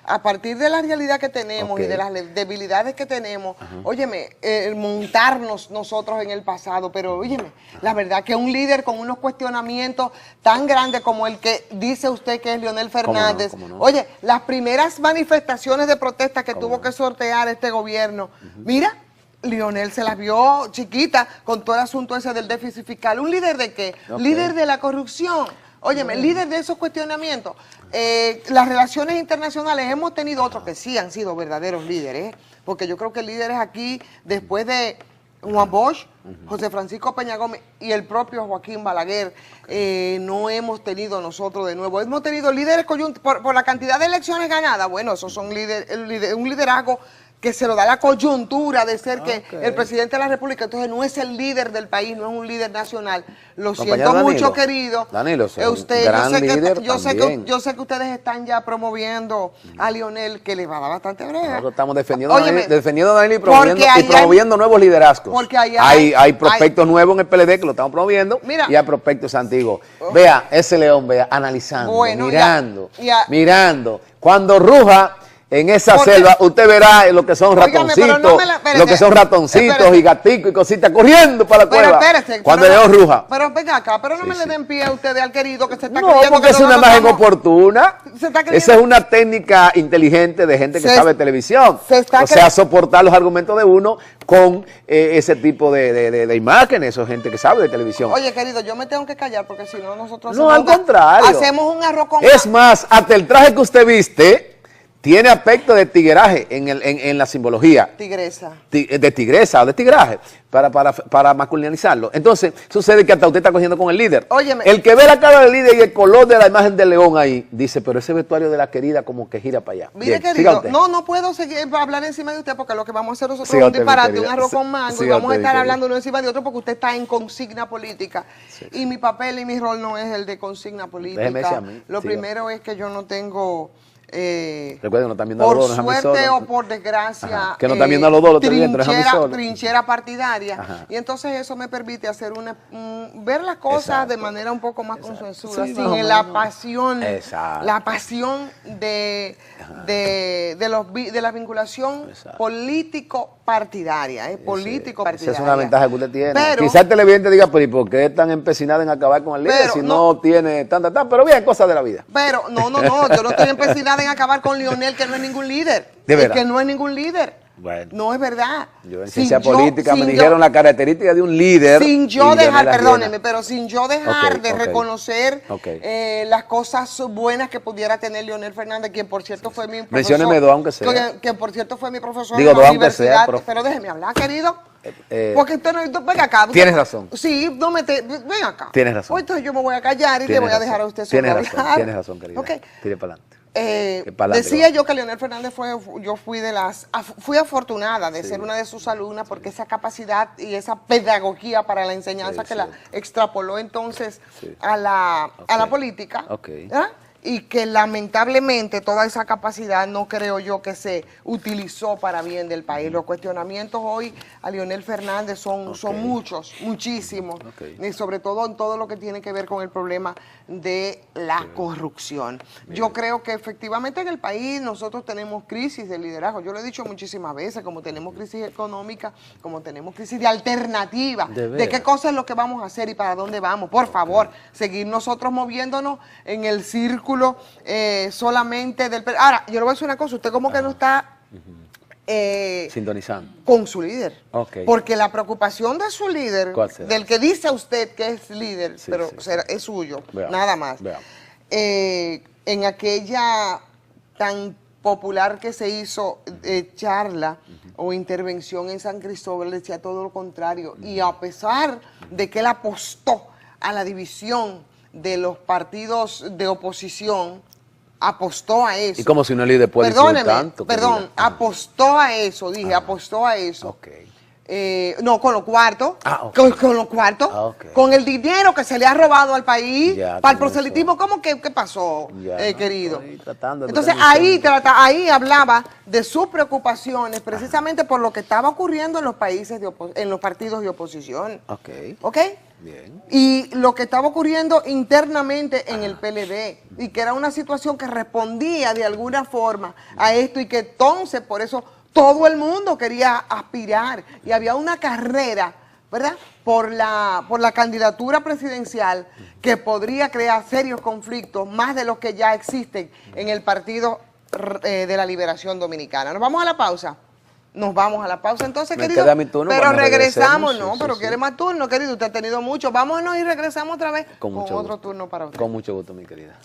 a partir de la realidad que tenemos y Ok. de las debilidades que tenemos, óyeme, montarnos nosotros en el pasado, pero óyeme, la verdad que un líder con unos cuestionamientos tan grandes como el que dice usted que es Leonel Fernández, cómo no? oye, las primeras manifestaciones de protesta que tuvo que sortear este gobierno, mira, Leonel se las vio chiquita con todo el asunto ese del déficit fiscal. ¿Un líder de qué? Ok. Líder de la corrupción. Óyeme, líder de esos cuestionamientos. Las relaciones internacionales, hemos tenido otros que sí han sido verdaderos líderes, porque yo creo que líderes aquí, después de Juan Bosch, José Francisco Peña Gómez y el propio Joaquín Balaguer, no hemos tenido nosotros de nuevo. Hemos tenido líderes por la cantidad de elecciones ganadas. Bueno, esos son un liderazgo que se lo da la coyuntura de ser que el presidente de la República, entonces no es el líder del país, no es un líder nacional. Lo Compañero siento Danilo. mucho, querido. Danilo, es un usted, gran líder yo también. sé que ustedes están ya promoviendo a Lionel, que le va a dar bastante brega. Nosotros estamos defendiendo, Óyeme, defendiendo a Danilo y porque ahí promoviendo nuevos liderazgos. porque ahí hay prospectos nuevos en el PLD que lo estamos promoviendo. Mira. Y hay prospectos antiguos. Vea, ese león, vea, analizando, Bueno, mirando, ya. mirando. Cuando ruja en esa Porque- selva, usted verá lo que son Óigame, pero ratoncitos, no me la- espérate, lo que son ratoncitos espérate. y gaticos y cositas corriendo para la Pero cueva. espérese. Cuando el pero- león ruja. Pero venga acá, pero no Sí, me le sí. den pie a ustedes al querido que se está No, creyendo porque que es una nosotros imagen estamos- oportuna. Se está creyendo- Esa es una técnica inteligente de gente que Se- sabe de televisión. se está O sea, cre- soportar los argumentos de uno con ese tipo de imágenes. Eso es gente que sabe de televisión. Oye, querido, yo me tengo que callar porque si no nosotros No, hacemos al contrario. hacemos un arroz con Es más, hasta el traje que usted viste tiene aspecto de tigueraje en la simbología. tigresa. De tigresa o de tigraje, para masculinizarlo. Entonces, sucede que hasta usted está cogiendo con el líder. Óyeme. El que ve la cara del líder y el color de la imagen del león ahí, dice, pero ese vestuario de la querida como que gira para allá. Mire, Bien, siga querido, usted. no puedo seguir hablar encima de usted porque lo que vamos a hacer nosotros Siga es un usted, mi disparate, un querida. arroz con mango y Siga vamos a usted, mi estar querida. hablando uno encima de otro porque usted está en consigna política. Y mi papel y mi rol no es el de consigna política. Déjeme decir a mí, Lo siga. primero es que yo no tengo... Recuerden, no están viendo a por los dos, no es a mí suerte solo. o por desgracia, Ajá, que no están viendo a los dos, los televidentes, no es a mí solo. trinchera partidaria. Ajá. Y entonces eso me permite hacer ver las cosas Exacto. de manera un poco más consensuada, Sí, sin más o la menos. pasión, Exacto. la pasión de la vinculación Exacto. político-partidaria, político-partidaria. Esa es una ventaja que usted tiene. Pero- Quizás el televidente diga, pero ¿y por qué están empecinados en acabar con el líder Pero si no- no tiene tanta, pero bien, cosas de la vida. Pero, no, yo no estoy empecinada en acabar con Lionel, que no es ningún líder. ¿De Es verdad? que no es ningún líder. Bueno. No es verdad. Yo en Sin ciencia política me sin dijeron la característica de un líder. Sin yo y dejar, Leonel perdóneme, Ajena. pero sin yo dejar Ok, de ok. reconocer Ok. las cosas buenas que pudiera tener Leonel Fernández, quien por cierto fue mi profesor. Mencióneme dos, aunque sea. Que por cierto fue mi profesor Digo en la dos, aunque sea, universidad. profe. Pero déjeme hablar, querido. Porque ven acá. Tienes razón. Sí, ven acá. Tienes razón. Pues entonces yo me voy a callar y le voy a dejar a usted solo hablar. Tienes razón, querida. Okay. Tire para adelante. Decía yo que Leonel Fernández fui afortunada de ser una de sus alumnas porque esa capacidad y esa pedagogía para la enseñanza que la extrapoló entonces a la política. Y que lamentablemente toda esa capacidad no creo yo que se utilizó para bien del país. Los cuestionamientos hoy a Leonel Fernández son muchos, muchísimos, y sobre todo en todo lo que tiene que ver con el problema de la corrupción. Yo creo que efectivamente en el país nosotros tenemos crisis de liderazgo. Yo lo he dicho muchísimas veces, como tenemos crisis económica, como tenemos crisis de alternativa, de qué cosa es lo que vamos a hacer y para dónde vamos. Por favor, seguir nosotros moviéndonos en el círculo solamente del... Ahora, yo le voy a decir una cosa, usted como que no está... sintonizando con su líder, porque la preocupación de su líder, del que dice a usted que es líder, pero es suyo, nada más, en aquella tan popular que se hizo charla o intervención en San Cristóbal, decía todo lo contrario, y a pesar de que él apostó a la división de los partidos de oposición, apostó a eso. Y como si no líder puede decir tanto. Perdón, apostó a eso, apostó a eso. No, con los cuartos, con los cuartos, con el dinero que se le ha robado al país, para el proselitismo. ¿Cómo que qué pasó, querido? Entonces ahí hablaba de sus preocupaciones precisamente por lo que estaba ocurriendo en los países, en los partidos de oposición. ¿Ok? Bien. Y lo que estaba ocurriendo internamente en el PLD, y que era una situación que respondía de alguna forma a esto, y que entonces por eso todo el mundo quería aspirar, y había una carrera, ¿verdad?, por la candidatura presidencial que podría crear serios conflictos, más de los que ya existen en el Partido de la Liberación Dominicana. ¿Nos vamos a la pausa? Nos vamos a la pausa entonces, querido. Queda mi turno, pero regresamos, pero quiere más turno, querido. Usted ha tenido mucho. Vámonos y regresamos otra vez con otro turno para usted. Con mucho gusto, mi querida.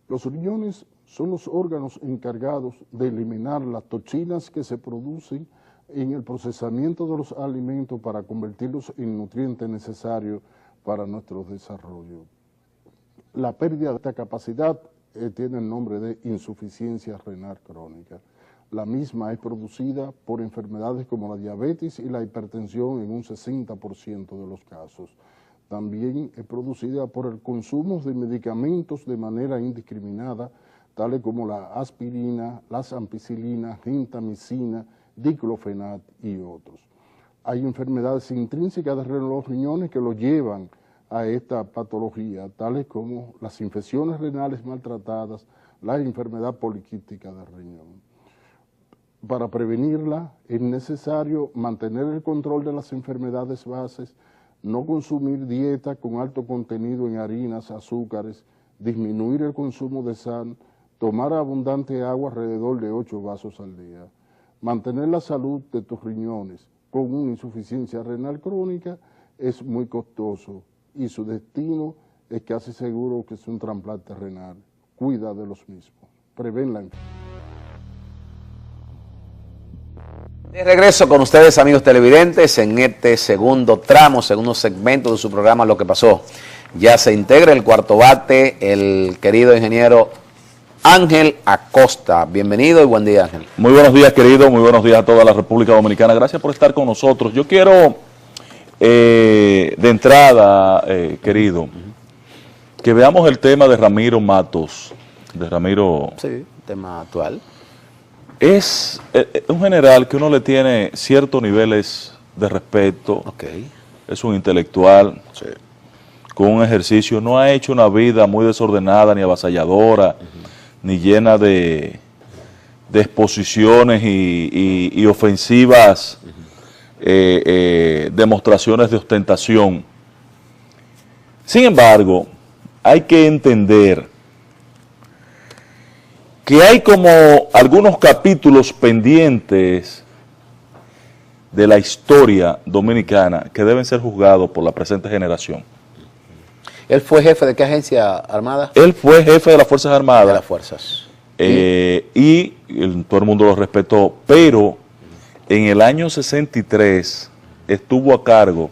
Los riñones son los órganos encargados de eliminar las toxinas que se producen en el procesamiento de los alimentos para convertirlos en nutrientes necesarios para nuestro desarrollo. La pérdida de esta capacidad tiene el nombre de insuficiencia renal crónica. La misma es producida por enfermedades como la diabetes y la hipertensión en un 60% de los casos. También es producida por el consumo de medicamentos de manera indiscriminada, tales como la aspirina, las ampicilinas, gentamicina, diclofenac y otros. Hay enfermedades intrínsecas de los riñones que lo llevan a esta patología, tales como las infecciones renales maltratadas, la enfermedad poliquística del riñón. Para prevenirla es necesario mantener el control de las enfermedades bases, no consumir dieta con alto contenido en harinas, azúcares, disminuir el consumo de sal, tomar abundante agua alrededor de 8 vasos al día. Mantener la salud de tus riñones con una insuficiencia renal crónica es muy costoso y su destino es casi seguro que es un trasplante renal. Cuida de los mismos. Prevén la enfermedad. De regreso con ustedes, amigos televidentes, en este segundo tramo, segundo segmento de su programa Lo que pasó. Ya se integra el cuarto bate, el querido ingeniero Ángel Acosta. Bienvenido y buen día, Ángel. Muy buenos días, querido, muy buenos días a toda la República Dominicana. Gracias por estar con nosotros. Yo quiero, de entrada, querido, que veamos el tema de Ramiro Matos. Sí, tema actual. Es un general que uno le tiene ciertos niveles de respeto. Es un intelectual, con un ejercicio. No ha hecho una vida muy desordenada ni avasalladora, ni llena de exposiciones y ofensivas demostraciones de ostentación. Sin embargo, hay que entender que hay como algunos capítulos pendientes de la historia dominicana que deben ser juzgados por la presente generación. ¿Él fue jefe de qué agencia armada? Él fue jefe de las Fuerzas Armadas. De las Fuerzas. Todo el mundo lo respetó, pero en el año 63 estuvo a cargo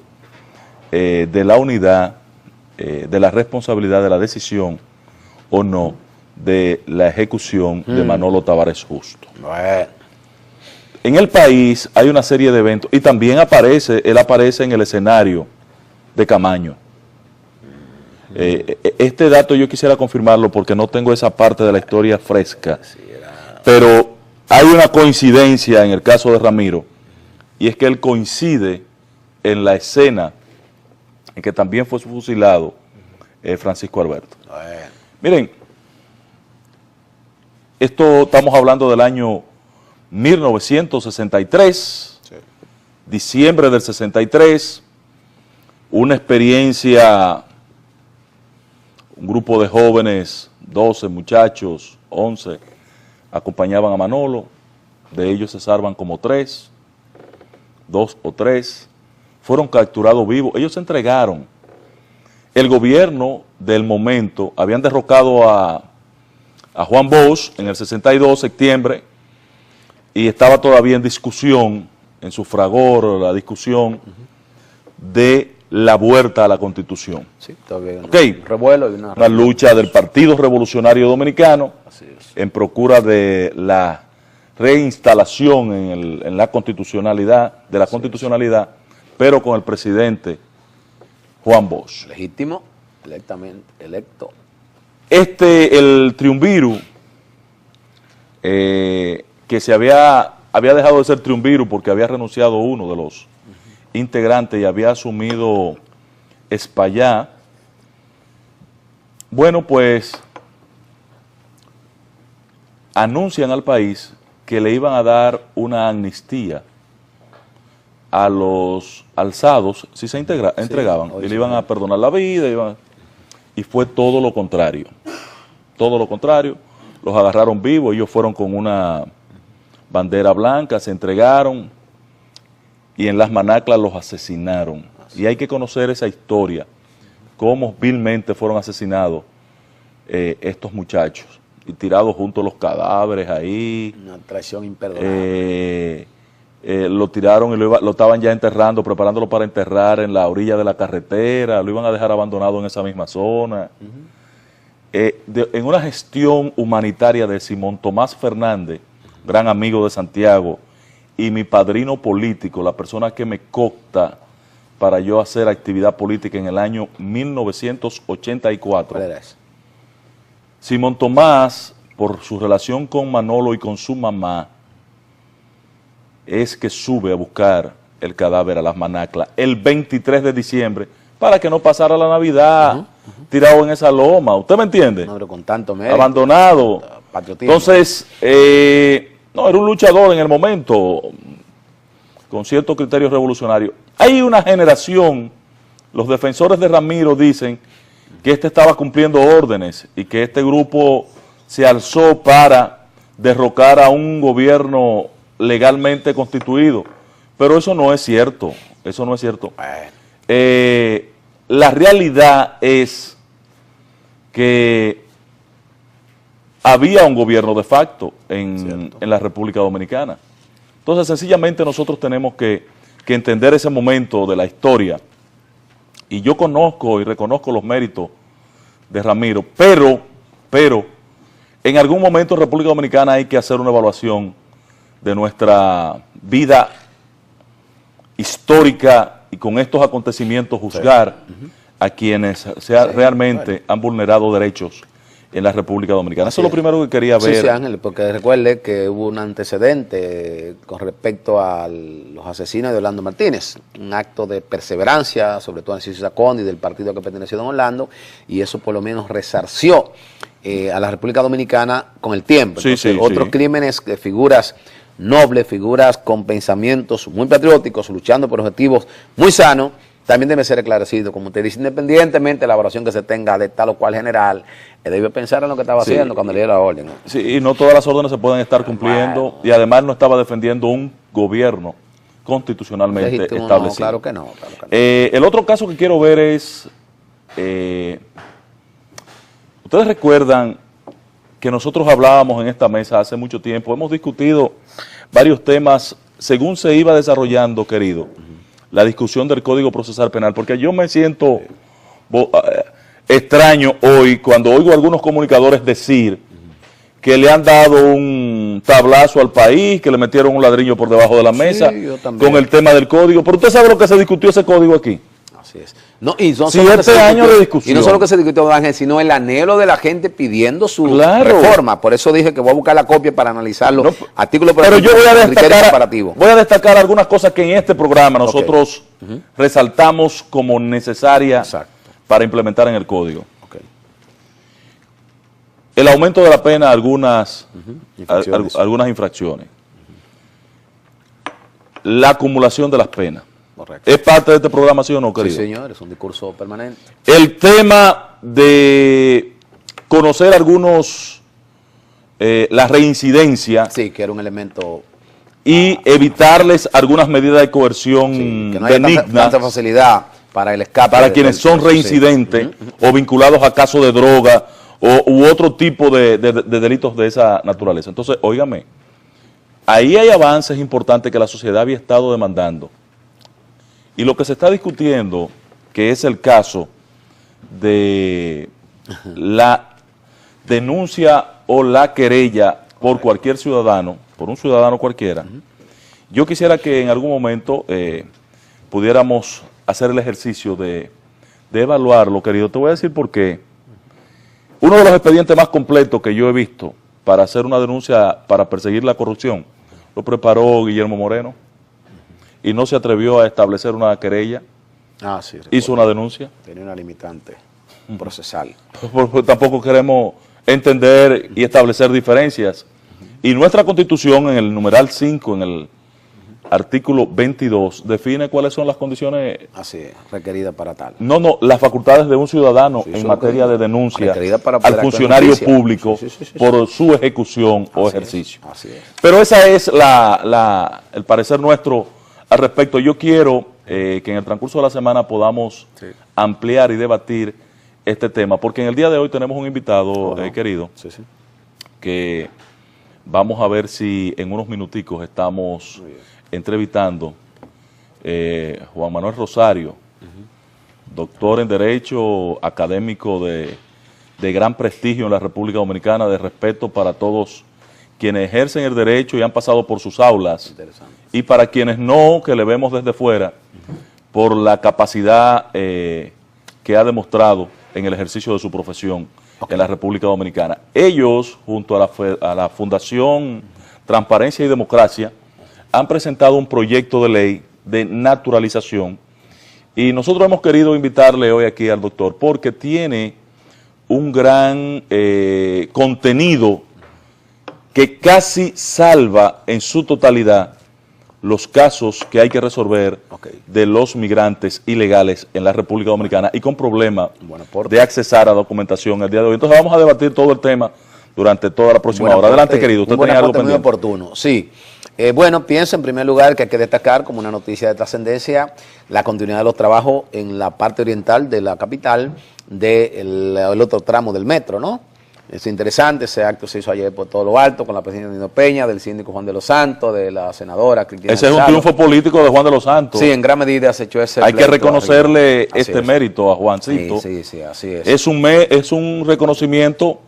de la unidad, de la responsabilidad de la decisión o no de la ejecución de Manolo Tavares Justo. Bueno. En el país hay una serie de eventos y también él aparece en el escenario de Camaño. Este dato yo quisiera confirmarlo porque no tengo esa parte de la historia fresca, pero hay una coincidencia en el caso de Ramiro, y es que él coincide en la escena en que también fue fusilado Francisco Alberto. Miren, estamos hablando del año 1963, diciembre del 63, una experiencia. Un grupo de jóvenes, 12 muchachos, 11, acompañaban a Manolo. De ellos se salvan como 2 o 3. Fueron capturados vivos. Ellos se entregaron. El gobierno del momento, habían derrocado a Juan Bosch en el 62, septiembre, y estaba todavía en discusión, en su fragor, la discusión de la vuelta a la Constitución. Sí, todavía un revuelo y una lucha del Partido Revolucionario Dominicano en procura de la reinstalación en la constitucionalidad, pero con el presidente Juan Bosch. Legítimo, electo. El triunviro, que se había dejado de ser triunviro porque había renunciado uno de los integrante y había asumido Espaillá. Bueno, pues anuncian al país que le iban a dar una amnistía a los alzados si se entregaban, y le iban a perdonar la vida, y fue todo lo contrario. Todo lo contrario, los agarraron vivos, ellos fueron con una bandera blanca, se entregaron, y en las manaclas los asesinaron. Y hay que conocer esa historia, cómo vilmente fueron asesinados estos muchachos, y tirados junto a los cadáveres ahí. Una traición imperdonable. Lo tiraron y lo estaban ya enterrando, preparándolo para enterrar en la orilla de la carretera, lo iban a dejar abandonado en esa misma zona. En una gestión humanitaria de Simón Tomás Fernández, gran amigo de Santiago, y mi padrino político, la persona que me copta para yo hacer actividad política en el año 1984. Simón Tomás, por su relación con Manolo y con su mamá, es que sube a buscar el cadáver a las manaclas el 23 de diciembre para que no pasara la Navidad tirado en esa loma. ¿Usted me entiende? No, pero con tanto mérito, abandonado. Patriotismo. Entonces, no, era un luchador en el momento, con ciertos criterios revolucionarios. Hay una generación, los defensores de Ramiro dicen que estaba cumpliendo órdenes y que este grupo se alzó para derrocar a un gobierno legalmente constituido, pero eso no es cierto, eso no es cierto. La realidad es que había un gobierno de facto en la República Dominicana. Entonces, sencillamente nosotros tenemos que entender ese momento de la historia, y yo conozco y reconozco los méritos de Ramiro, pero en algún momento en República Dominicana hay que hacer una evaluación de nuestra vida histórica y con estos acontecimientos juzgar a quienes realmente han vulnerado derechos en la República Dominicana. Eso es lo primero que quería ver. Sí, Ángel, porque recuerde que hubo un antecedente con respecto a los asesinos de Orlando Martínez, un acto de perseverancia, sobre todo en Narciso Saconi, del partido que perteneció a don Orlando, y eso por lo menos resarció a la República Dominicana con el tiempo. Entonces, otros crímenes de figuras nobles, figuras con pensamientos muy patrióticos, luchando por objetivos muy sanos, también debe ser esclarecido, como usted dice, independientemente de la evaluación que se tenga de tal o cual general, debe pensar en lo que estaba haciendo cuando le dio la orden, ¿no? Sí, y no todas las órdenes se pueden estar cumpliendo, y además no estaba defendiendo un gobierno, constitucionalmente Legítimo, establecido. No, claro que no. El otro caso que quiero ver es, ustedes recuerdan que nosotros hablábamos en esta mesa hace mucho tiempo, hemos discutido varios temas según se iba desarrollando, querido, la discusión del Código Procesal Penal, porque yo me siento extraño hoy cuando oigo a algunos comunicadores decir que le han dado un tablazo al país, que le metieron un ladrillo por debajo de la mesa con el tema del código. Pero usted sabe lo que se discutió ese código aquí. Así es. No, y no 7 años de discusión. Y no solo que se discutió, Ángel, sino el anhelo de la gente pidiendo su Claro. reforma. Por eso dije que voy a buscar la copia para analizarlo artículo por Pero yo voy a destacar algunas cosas que en este programa nosotros resaltamos como necesarias para implementar en el código. El aumento de la pena a algunas infracciones. La acumulación de las penas. Correcto. ¿Es parte de este programa, sí o no, querido? Sí, señor, es un discurso permanente. El tema de conocer la reincidencia. Sí, que era un elemento. Y evitarles algunas medidas de coerción que no haya tanta facilidad para el escape. Para quienes son reincidentes o vinculados a casos de droga u otro tipo de delitos de esa naturaleza. Entonces, óigame, ahí hay avances importantes que la sociedad había estado demandando. Y lo que se está discutiendo, que es el caso de la denuncia o la querella por cualquier ciudadano, por un ciudadano cualquiera, yo quisiera que en algún momento pudiéramos hacer el ejercicio de evaluarlo, querido. Te voy a decir por qué. Uno de los expedientes más completos que yo he visto para hacer una denuncia para perseguir la corrupción lo preparó Guillermo Moreno y no se atrevió a establecer una querella. Sí, hizo una denuncia. Tenía una limitante procesal. Porque tampoco queremos entender y establecer diferencias. Y nuestra Constitución, en el numeral 5, en el artículo 22, define cuáles son las condiciones requeridas para tal. No, las facultades de un ciudadano en materia de denuncia al funcionario público por su ejecución o ejercicio. Así es. Pero esa es el parecer nuestro al respecto. Yo quiero que en el transcurso de la semana podamos ampliar y debatir este tema, porque en el día de hoy tenemos un invitado, querido, que vamos a ver si en unos minuticos estamos entrevistando Juan Manuel Rosario, doctor en Derecho, académico de gran prestigio en la República Dominicana, de respeto para todos quienes ejercen el derecho y han pasado por sus aulas, y para quienes no, que le vemos desde fuera, por la capacidad que ha demostrado en el ejercicio de su profesión en la República Dominicana. Ellos, junto a la Fundación Transparencia y Democracia, han presentado un proyecto de ley de naturalización y nosotros hemos querido invitarle hoy aquí al doctor porque tiene un gran contenido que casi salva en su totalidad los casos que hay que resolver de los migrantes ilegales en la República Dominicana y con problemas de accesar a documentación el día de hoy. Entonces vamos a debatir todo el tema durante toda la próxima hora. Adelante, querido. Usted tenía algo pendiente. Muy oportuno, sí. Bueno, pienso en primer lugar que hay que destacar como una noticia de trascendencia la continuidad de los trabajos en la parte oriental de la capital del otro tramo del metro, ¿no? Es interesante, ese acto se hizo ayer por todo lo alto con la presidenta Nino Peña, del síndico Juan de los Santos, de la senadora Cristina. Ese es un triunfo político de Juan de los Santos. Sí, en gran medida se echó ese Hay que reconocerle este mérito a Juancito. Sí, así es. Es un reconocimiento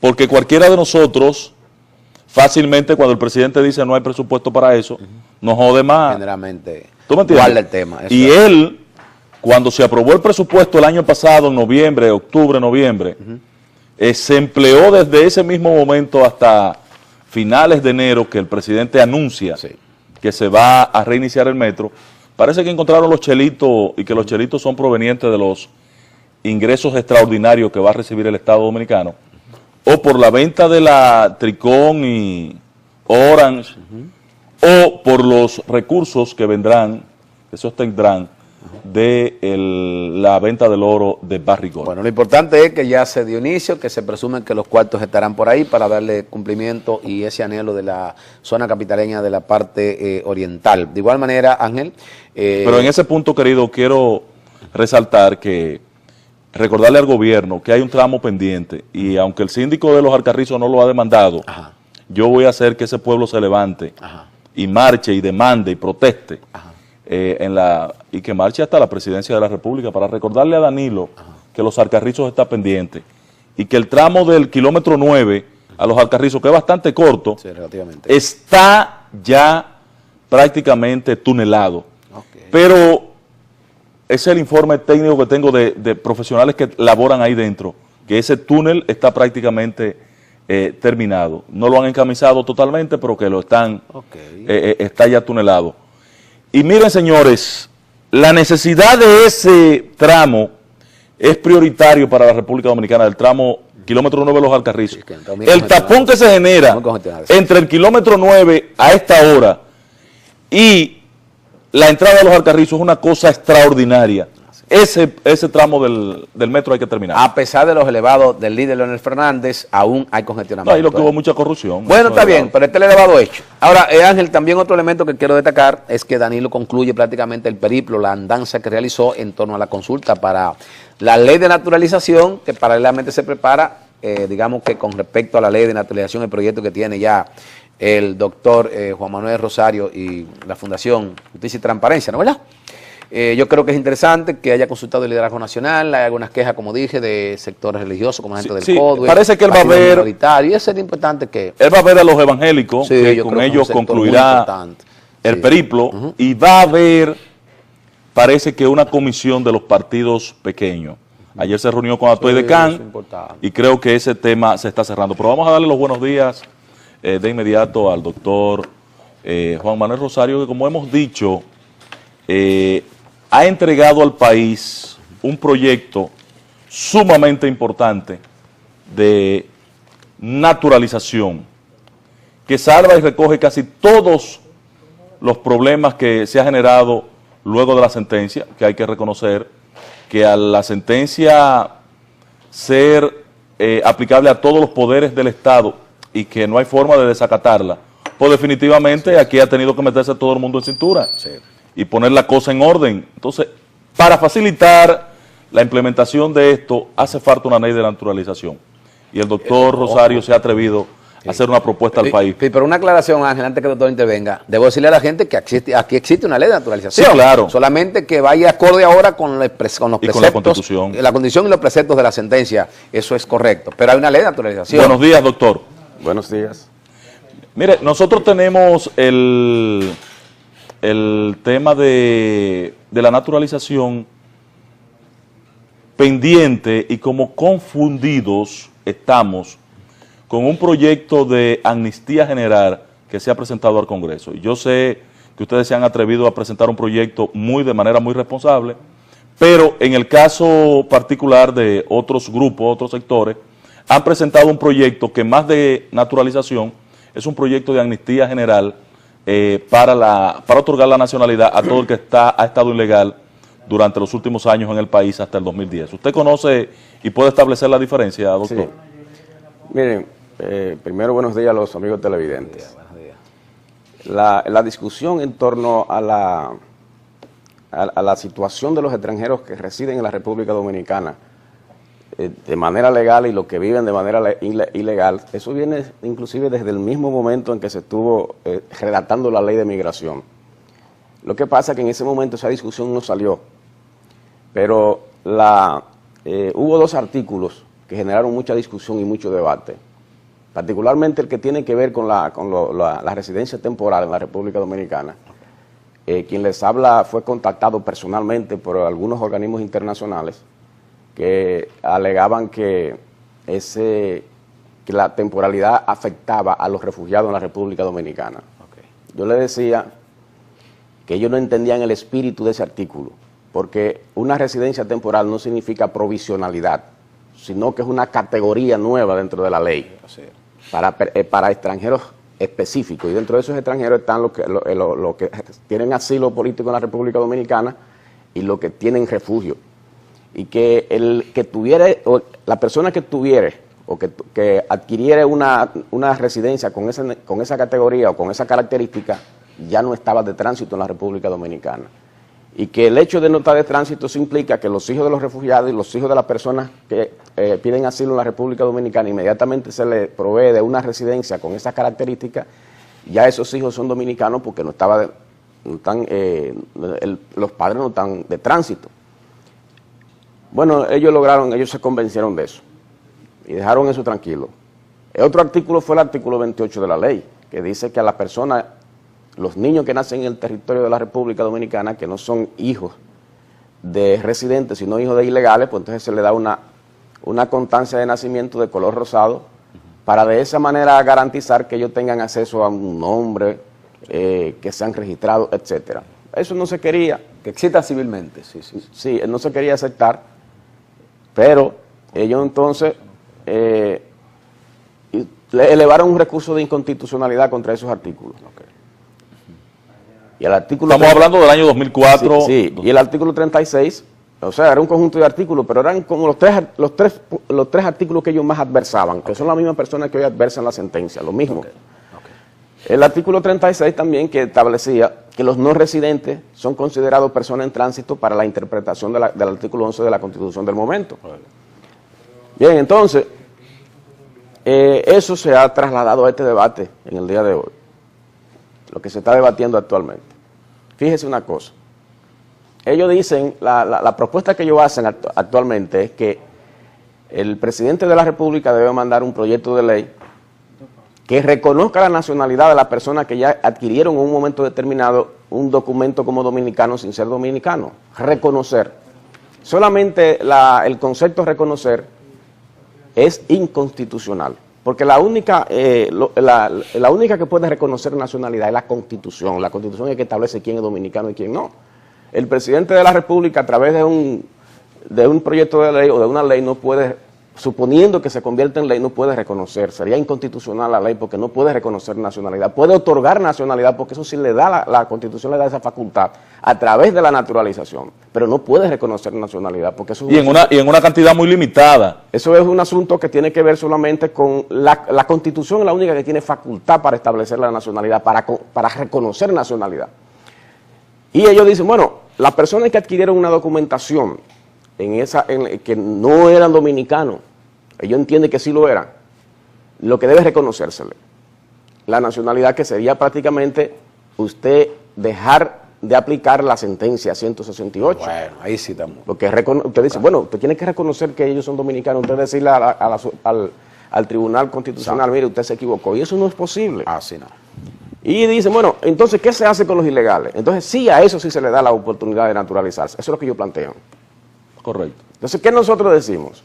porque cualquiera de nosotros fácilmente cuando el presidente dice no hay presupuesto para eso, nos jode más. Generalmente ¿Tú me entiendes? guarda el tema. Y él, cuando se aprobó el presupuesto el año pasado, en noviembre, octubre, noviembre, se empleó desde ese mismo momento hasta finales de enero que el presidente anuncia que se va a reiniciar el metro. Parece que encontraron los chelitos y que los chelitos son provenientes de los ingresos extraordinarios que va a recibir el Estado Dominicano o por la venta de la Tricón y Orange o por los recursos que vendrán, que sostendrán de la venta del oro de Barrick Gold. Bueno, lo importante es que ya se dio inicio, que se presume que los cuartos estarán por ahí para darle cumplimiento y ese anhelo de la zona capitaleña de la parte oriental. De igual manera, Ángel... Pero en ese punto, querido, quiero resaltar que recordarle al gobierno que hay un tramo pendiente y aunque el síndico de Los Alcarrizos no lo ha demandado, ajá, yo voy a hacer que ese pueblo se levante, ajá, y marche y demande y proteste, y que marche hasta la presidencia de la República para recordarle a Danilo, ajá, que Los Alcarrizos está pendiente y que el tramo del kilómetro 9 a Los Alcarrizos, que es bastante corto, sí, relativamente, está ya prácticamente tunelado. Okay. Pero ese es el informe técnico que tengo de profesionales que laboran ahí dentro, que ese túnel está prácticamente terminado. No lo han encamisado totalmente, pero que lo están, okay, está ya tunelado. Y miren, señores, la necesidad de ese tramo es prioritario para la República Dominicana, el tramo kilómetro 9 de Los Alcarrizos. Sí, el tapón que se genera entre el kilómetro 9 a esta hora y la entrada de Los Alcarrizos es una cosa extraordinaria. Ese tramo del metro hay que terminar. A pesar de los elevados del líder Leonel Fernández, aún hay congestionamiento. No, y lo que hubo mucha corrupción. Bueno, está bien, pero este es el elevado hecho. Ahora, Ángel, también otro elemento que quiero destacar es que Danilo concluye prácticamente el periplo, la andanza que realizó en torno a la consulta para la ley de naturalización, que paralelamente se prepara, digamos que con respecto a la ley de naturalización, el proyecto que tiene ya el doctor Juan Manuel Rosario y la Fundación Justicia y Transparencia, ¿no, verdad? Yo creo que es interesante que haya consultado el liderazgo nacional, hay algunas quejas, como dije, de sectores religiosos, como la gente del CODUE. Parece que él va a ver, y eso es importante que... Él va a ver a los evangélicos, sí, que con ellos concluirá el periplo, y va a haber, parece que una comisión de los partidos pequeños. Ayer se reunió con Atoy de Can, y creo que ese tema se está cerrando. Pero vamos a darle los buenos días de inmediato al doctor Juan Manuel Rosario, que como hemos dicho, ha entregado al país un proyecto sumamente importante de naturalización, que salva y recoge casi todos los problemas que se ha generado luego de la sentencia, que hay que reconocer que a la sentencia ser aplicable a todos los poderes del Estado y que no hay forma de desacatarla, pues definitivamente aquí ha tenido que meterse todo el mundo en cintura, sí, y poner la cosa en orden. Entonces, para facilitar la implementación de esto, hace falta una ley de naturalización. Y el doctor Rosario se ha atrevido a hacer una propuesta al país. Pero una aclaración, Ángel, antes que el doctor intervenga. Debo decirle a la gente que aquí existe una ley de naturalización. Sí, claro. Solamente que vaya acorde ahora con los preceptos, con la Constitución. La Constitución y los preceptos de la sentencia. Eso es correcto. Pero hay una ley de naturalización. Buenos días, doctor. Buenos días. Mire, nosotros tenemos el tema de la naturalización pendiente y como confundidos estamos con un proyecto de amnistía general que se ha presentado al Congreso. Y yo sé que ustedes se han atrevido a presentar un proyecto de manera muy responsable, pero en el caso particular de otros grupos, otros sectores, han presentado un proyecto que más de naturalización es un proyecto de amnistía general para otorgar la nacionalidad a todo el que ha estado ilegal durante los últimos años en el país hasta el 2010. ¿Usted conoce y puede establecer la diferencia, doctor? Sí. Miren, primero buenos días a los amigos televidentes. Buenos días. La discusión en torno a la situación de los extranjeros que residen en la República Dominicana de manera legal y los que viven de manera ilegal, eso viene inclusive desde el mismo momento en que se estuvo redactando la ley de migración. Lo que pasa es que en ese momento esa discusión no salió, pero hubo dos artículos que generaron mucha discusión y mucho debate, particularmente el que tiene que ver con la residencia temporal en la República Dominicana. Quien les habla fue contactado personalmente por algunos organismos internacionales que alegaban que la temporalidad afectaba a los refugiados en la República Dominicana. Okay. Yo le decía que ellos no entendían el espíritu de ese artículo, porque una residencia temporal no significa provisionalidad, sino que es una categoría nueva dentro de la ley para extranjeros específicos, y dentro de esos extranjeros están los que tienen asilo político en la República Dominicana y los que tienen refugio. Y que el que tuviera, o la persona que tuviera, o que adquiriera una residencia con esa categoría o con esa característica, ya no estaba de tránsito en la República Dominicana. Y que el hecho de no estar de tránsito eso implica que los hijos de los refugiados y los hijos de las personas que piden asilo en la República Dominicana, inmediatamente se les provee de una residencia con esas características, ya esos hijos son dominicanos porque los padres no están de tránsito. Bueno, ellos se convencieron de eso y dejaron eso tranquilo. El otro artículo fue el artículo 28 de la ley, que dice que a las personas, los niños que nacen en el territorio de la República Dominicana, que no son hijos de residentes, sino hijos de ilegales, pues entonces se le da una constancia de nacimiento de color rosado, para de esa manera garantizar que ellos tengan acceso a un nombre, que sean registrados, etcétera. Eso no se quería. Que exista civilmente, sí. Sí, no se quería aceptar, pero ellos entonces le elevaron un recurso de inconstitucionalidad contra esos artículos. Okay. Y el artículo Estamos hablando del año 2004. Sí, y el artículo 36, o sea, era un conjunto de artículos, pero eran como los tres artículos que ellos más adversaban, que son las mismas personas que hoy adversan la sentencia, lo mismo. Okay. El artículo 36 también, que establecía que los no residentes son considerados personas en tránsito para la interpretación del artículo 11 de la Constitución del momento. Bien, entonces, eso se ha trasladado a este debate en el día de hoy, lo que se está debatiendo actualmente. Fíjese una cosa, ellos dicen, la propuesta que ellos hacen actualmente es que el presidente de la República debe mandar un proyecto de ley que reconozca la nacionalidad de las personas que ya adquirieron en un momento determinado un documento como dominicano sin ser dominicano. Reconocer. Solamente el concepto reconocer es inconstitucional, porque la única que puede reconocer nacionalidad es la Constitución. La Constitución es que establece quién es dominicano y quién no. El presidente de la República, a través de un proyecto de ley o de una ley, no puede, suponiendo que se convierta en ley, no puede reconocer. Sería inconstitucional la ley porque no puede reconocer nacionalidad. Puede otorgar nacionalidad porque eso sí le da, la Constitución le da esa facultad a través de la naturalización, pero no puede reconocer nacionalidad porque eso es y en una cantidad muy limitada. Eso es un asunto que tiene que ver solamente con la Constitución, es la única que tiene facultad para establecer la nacionalidad, para reconocer nacionalidad. Y ellos dicen, bueno, las personas que adquirieron una documentación que no eran dominicanos, ellos entienden que sí lo eran, lo que debe reconocérsele la nacionalidad, que sería prácticamente usted dejar de aplicar la sentencia 168. Bueno, ahí sí estamos. Porque usted dice, bueno, usted tiene que reconocer que ellos son dominicanos, usted decirle al Tribunal Constitucional, mire, usted se equivocó, y eso no es posible. Así no. Y dicen, bueno, entonces, ¿qué se hace con los ilegales? Entonces, sí, a eso sí se le da la oportunidad de naturalizarse. Eso es lo que yo planteo. Correcto. Entonces, ¿qué nosotros decimos?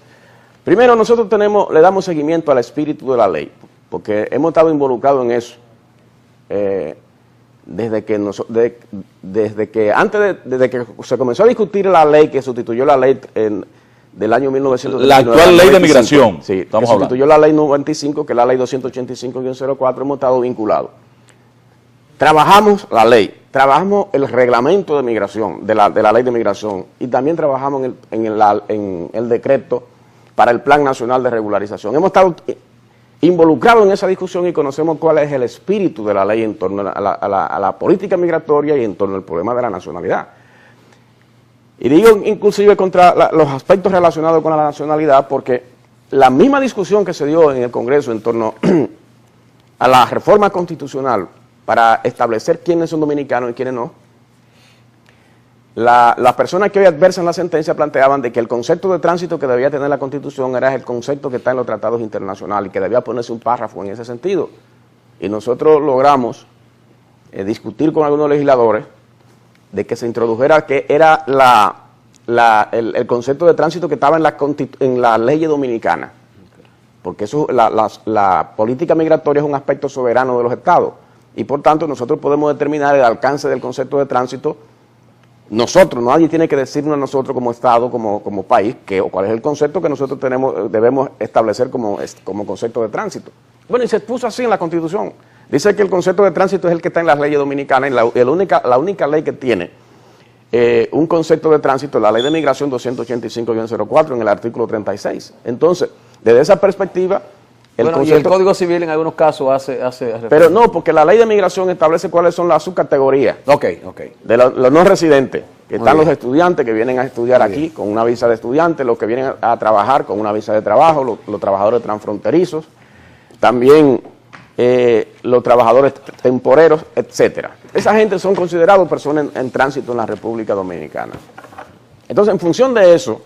Primero, nosotros le damos seguimiento al espíritu de la ley, porque hemos estado involucrados en eso desde que se comenzó a discutir la ley que sustituyó la ley del año 1995. La actual ley de migración. Sí, que sustituyó la ley 95, que es la ley 285-04, hemos estado vinculados. Trabajamos la ley, trabajamos el reglamento de migración, de la ley de migración, y también trabajamos en el decreto para el Plan Nacional de Regularización. Hemos estado involucrados en esa discusión y conocemos cuál es el espíritu de la ley en torno a la política migratoria y en torno al problema de la nacionalidad. Y digo inclusive contra los aspectos relacionados con la nacionalidad, porque la misma discusión que se dio en el Congreso en torno a la reforma constitucional para establecer quiénes son dominicanos y quiénes no, las personas que hoy adversan la sentencia planteaban de que el concepto de tránsito que debía tener la Constitución era el concepto que está en los tratados internacionales y que debía ponerse un párrafo en ese sentido. Y nosotros logramos discutir con algunos legisladores de que se introdujera que era el concepto de tránsito que estaba en la ley dominicana, porque eso, la política migratoria es un aspecto soberano de los estados y por tanto nosotros podemos determinar el alcance del concepto de tránsito. Nosotros, nadie tiene que decirnos a nosotros como Estado, como país, cuál es el concepto que nosotros debemos establecer como concepto de tránsito. Bueno, y se puso así en la Constitución. Dice que el concepto de tránsito es el que está en las leyes dominicanas y la única ley que tiene un concepto de tránsito, la Ley de Migración 285-04 en el artículo 36. Entonces, desde esa perspectiva, y el Código Civil en algunos casos hace pero no, porque la Ley de Migración establece cuáles son las subcategorías de los no residentes, que están los estudiantes que vienen a estudiar aquí con una visa de estudiante, los que vienen a trabajar con una visa de trabajo, los trabajadores transfronterizos, también los trabajadores temporeros, etcétera. Esa gente son considerados personas en tránsito en la República Dominicana. Entonces, en función de eso,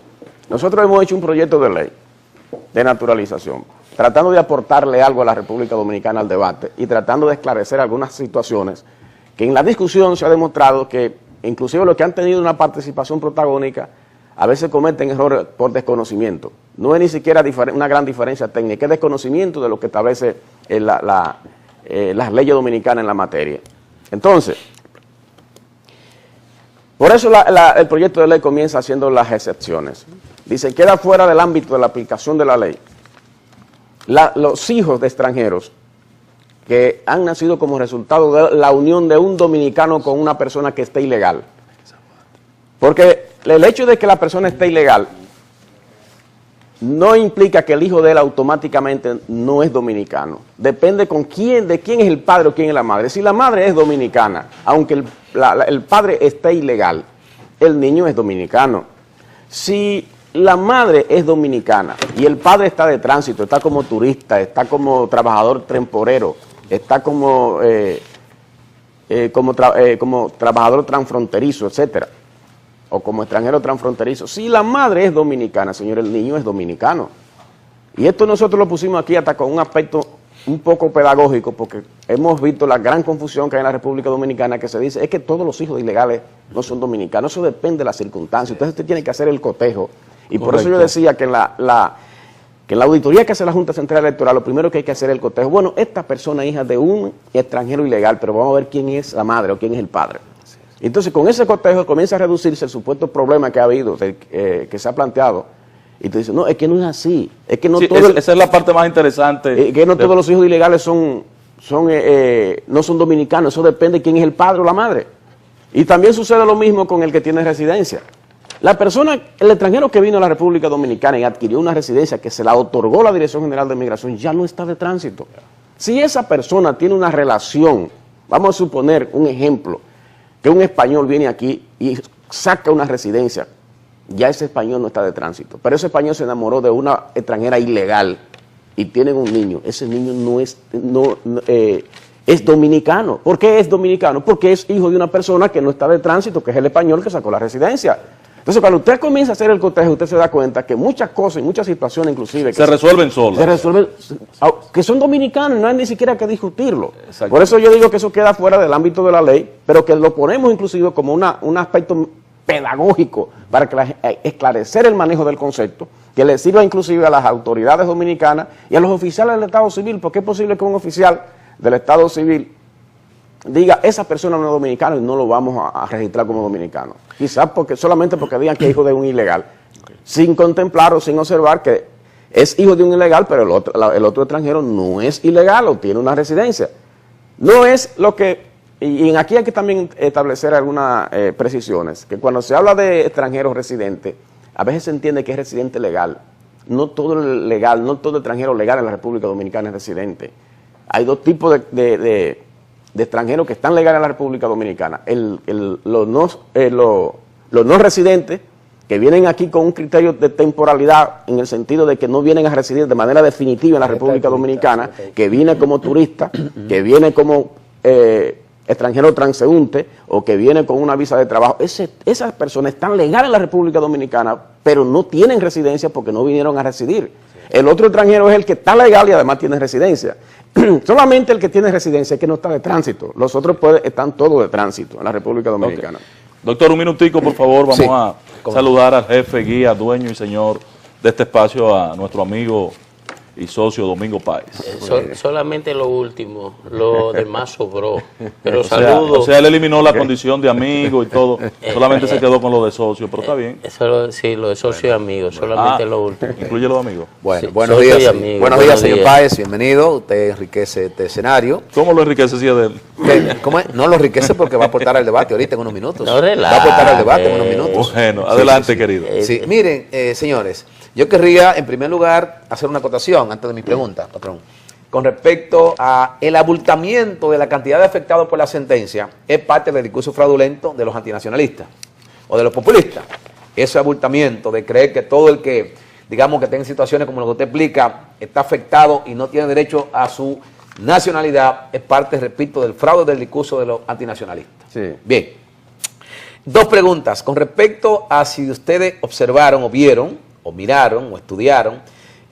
nosotros hemos hecho un proyecto de ley de naturalización, tratando de aportarle algo a la República Dominicana al debate y tratando de esclarecer algunas situaciones que en la discusión se ha demostrado que inclusive los que han tenido una participación protagónica a veces cometen errores por desconocimiento. No es ni siquiera una gran diferencia técnica, es desconocimiento de lo que establece las leyes dominicanas en la materia. Entonces, por eso el proyecto de ley comienza haciendo las excepciones. Dice, queda fuera del ámbito de la aplicación de la ley los hijos de extranjeros que han nacido como resultado de la unión de un dominicano con una persona que esté ilegal. Porque el hecho de que la persona esté ilegal no implica que el hijo de él automáticamente no es dominicano. Depende de quién es el padre o quién es la madre. Si la madre es dominicana, aunque el padre esté ilegal, el niño es dominicano. Si la madre es dominicana y el padre está de tránsito, está como turista, está como trabajador temporero, está como trabajador transfronterizo, etcétera, o como extranjero transfronterizo. Si la madre es dominicana, señor, el niño es dominicano. Y esto nosotros lo pusimos aquí hasta con un aspecto un poco pedagógico, porque hemos visto la gran confusión que hay en la República Dominicana, que se dice, es que todos los hijos de ilegales no son dominicanos. Eso depende de las circunstancias. Entonces usted tiene que hacer el cotejo. Y por eso yo decía que en la auditoría que hace la Junta Central Electoral, lo primero que hay que hacer es el cotejo. Bueno, esta persona es hija de un extranjero ilegal, pero vamos a ver quién es la madre o quién es el padre. Entonces, con ese cotejo comienza a reducirse el supuesto problema que ha habido, que se ha planteado. Y tú dices, no, es que no es así. Es que no esa es la parte más interesante. Que no todos los hijos ilegales no son dominicanos. Eso depende de quién es el padre o la madre. Y también sucede lo mismo con el que tiene residencia. El extranjero que vino a la República Dominicana y adquirió una residencia que se la otorgó la Dirección General de Migración, ya no está de tránsito. Si esa persona tiene una relación, vamos a suponer un ejemplo, que un español viene aquí y saca una residencia, ya ese español no está de tránsito. Pero ese español se enamoró de una extranjera ilegal y tienen un niño. Ese niño es dominicano. ¿Por qué es dominicano? Porque es hijo de una persona que no está de tránsito, que es el español que sacó la residencia. Entonces, cuando usted comienza a hacer el cotejo, usted se da cuenta que muchas cosas y muchas situaciones inclusive se resuelven solas. Se resuelven, que son dominicanos, no hay ni siquiera que discutirlo. Por eso yo digo que eso queda fuera del ámbito de la ley, pero que lo ponemos inclusive como un aspecto pedagógico para esclarecer el manejo del concepto, que le sirva inclusive a las autoridades dominicanas y a los oficiales del Estado Civil, porque es posible que un oficial del Estado Civil diga, esa persona no es dominicana y no lo vamos a registrar como dominicano. Quizás solamente porque digan que es hijo de un ilegal, sin contemplar o sin observar que es hijo de un ilegal, pero el otro extranjero no es ilegal o tiene una residencia. No es lo que, y aquí hay que también establecer algunas precisiones, que cuando se habla de extranjeros residentes, a veces se entiende que es residente legal. No todo extranjero legal en la República Dominicana es residente. Hay dos tipos de extranjeros que están legales en la República Dominicana. Los no residentes, que vienen aquí con un criterio de temporalidad, en el sentido de que no vienen a residir de manera definitiva en la República Dominicana, que viene como turista, que viene como extranjero transeúnte, o que viene con una visa de trabajo. Esas personas están legales en la República Dominicana, pero no tienen residencia porque no vinieron a residir. El otro extranjero es el que está legal y además tiene residencia. Solamente el que tiene residencia es que no está de tránsito. Los otros están todos de tránsito en la República Dominicana. Okay. Doctor, un minutico, por favor. Vamos a saludar al jefe, guía, dueño y señor de este espacio, a nuestro amigo y socio Domingo Páez. Solamente lo último, lo demás sobró. Pero o sea, él eliminó la condición de amigo y todo, solamente se quedó con lo de socio, pero está bien. Sí, lo de socio y amigo, solamente lo último. Incluye los amigos. Bueno, Sí, buenos días, señor Páez, bienvenido, usted enriquece este escenario. ¿Cómo lo enriquecía de él? ¿Cómo es? No lo enriquece porque va a aportar al debate ahorita en unos minutos. No relaje. Va a aportar al debate en unos minutos. Bueno, adelante, querido. Sí, miren, señores, yo querría en primer lugar hacer una acotación antes de mi pregunta, patrón. Con respecto a el abultamiento de la cantidad de afectados por la sentencia, es parte del discurso fraudulento de los antinacionalistas o de los populistas. Ese abultamiento de creer que todo el que, digamos, que tenga situaciones como lo que usted explica, está afectado y no tiene derecho a su nacionalidad, es parte, repito, del fraude del discurso de los antinacionalistas. Sí. Bien. Dos preguntas. Con respecto a si ustedes observaron o vieron, o miraron, o estudiaron,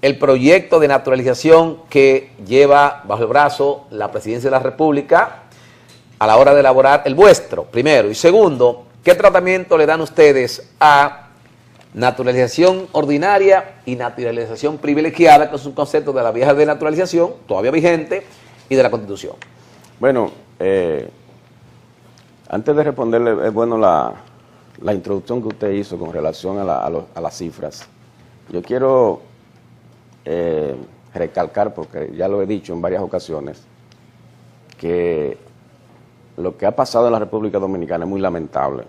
el proyecto de naturalización que lleva bajo el brazo la Presidencia de la República a la hora de elaborar el vuestro, primero. Y segundo, ¿qué tratamiento le dan ustedes a naturalización ordinaria y naturalización privilegiada, que es un concepto de la vieja denaturalización, todavía vigente, y de la Constitución? Bueno, antes de responderle, es bueno la introducción que usted hizo con relación a las cifras. Yo quiero recalcar, porque ya lo he dicho en varias ocasiones, que lo que ha pasado en la República Dominicana es muy lamentable.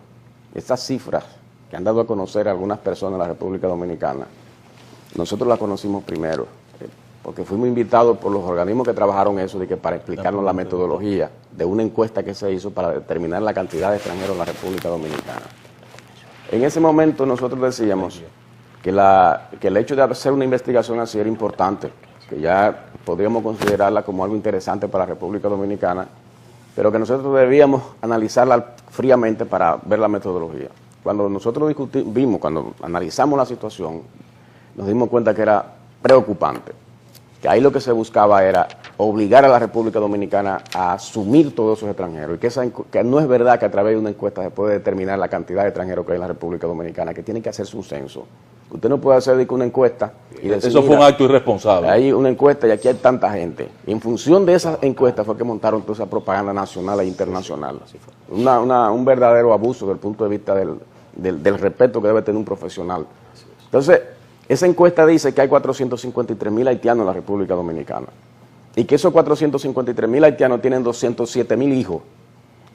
Estas cifras que han dado a conocer a algunas personas en la República Dominicana, nosotros las conocimos primero, porque fuimos invitados por los organismos que trabajaron eso, de que para explicarnos la metodología de una encuesta que se hizo para determinar la cantidad de extranjeros en la República Dominicana. En ese momento nosotros decíamos que el hecho de hacer una investigación así era importante, que ya podríamos considerarla como algo interesante para la República Dominicana, pero que nosotros debíamos analizarla fríamente para ver la metodología. Cuando nosotros cuando analizamos la situación, nos dimos cuenta que era preocupante, que ahí lo que se buscaba era obligar a la República Dominicana a asumir todos esos extranjeros, y que no es verdad que a través de una encuesta se puede determinar la cantidad de extranjeros que hay en la República Dominicana, que tiene que hacerse un censo. Usted no puede hacer una encuesta y decir, eso fue un acto irresponsable. Hay una encuesta y aquí hay tanta gente. Y en función de esa encuesta fue que montaron toda esa propaganda nacional e internacional. Un verdadero abuso desde el punto de vista del respeto que debe tener un profesional. Entonces, esa encuesta dice que hay 453.000 haitianos en la República Dominicana y que esos 453.000 haitianos tienen 207.000 hijos.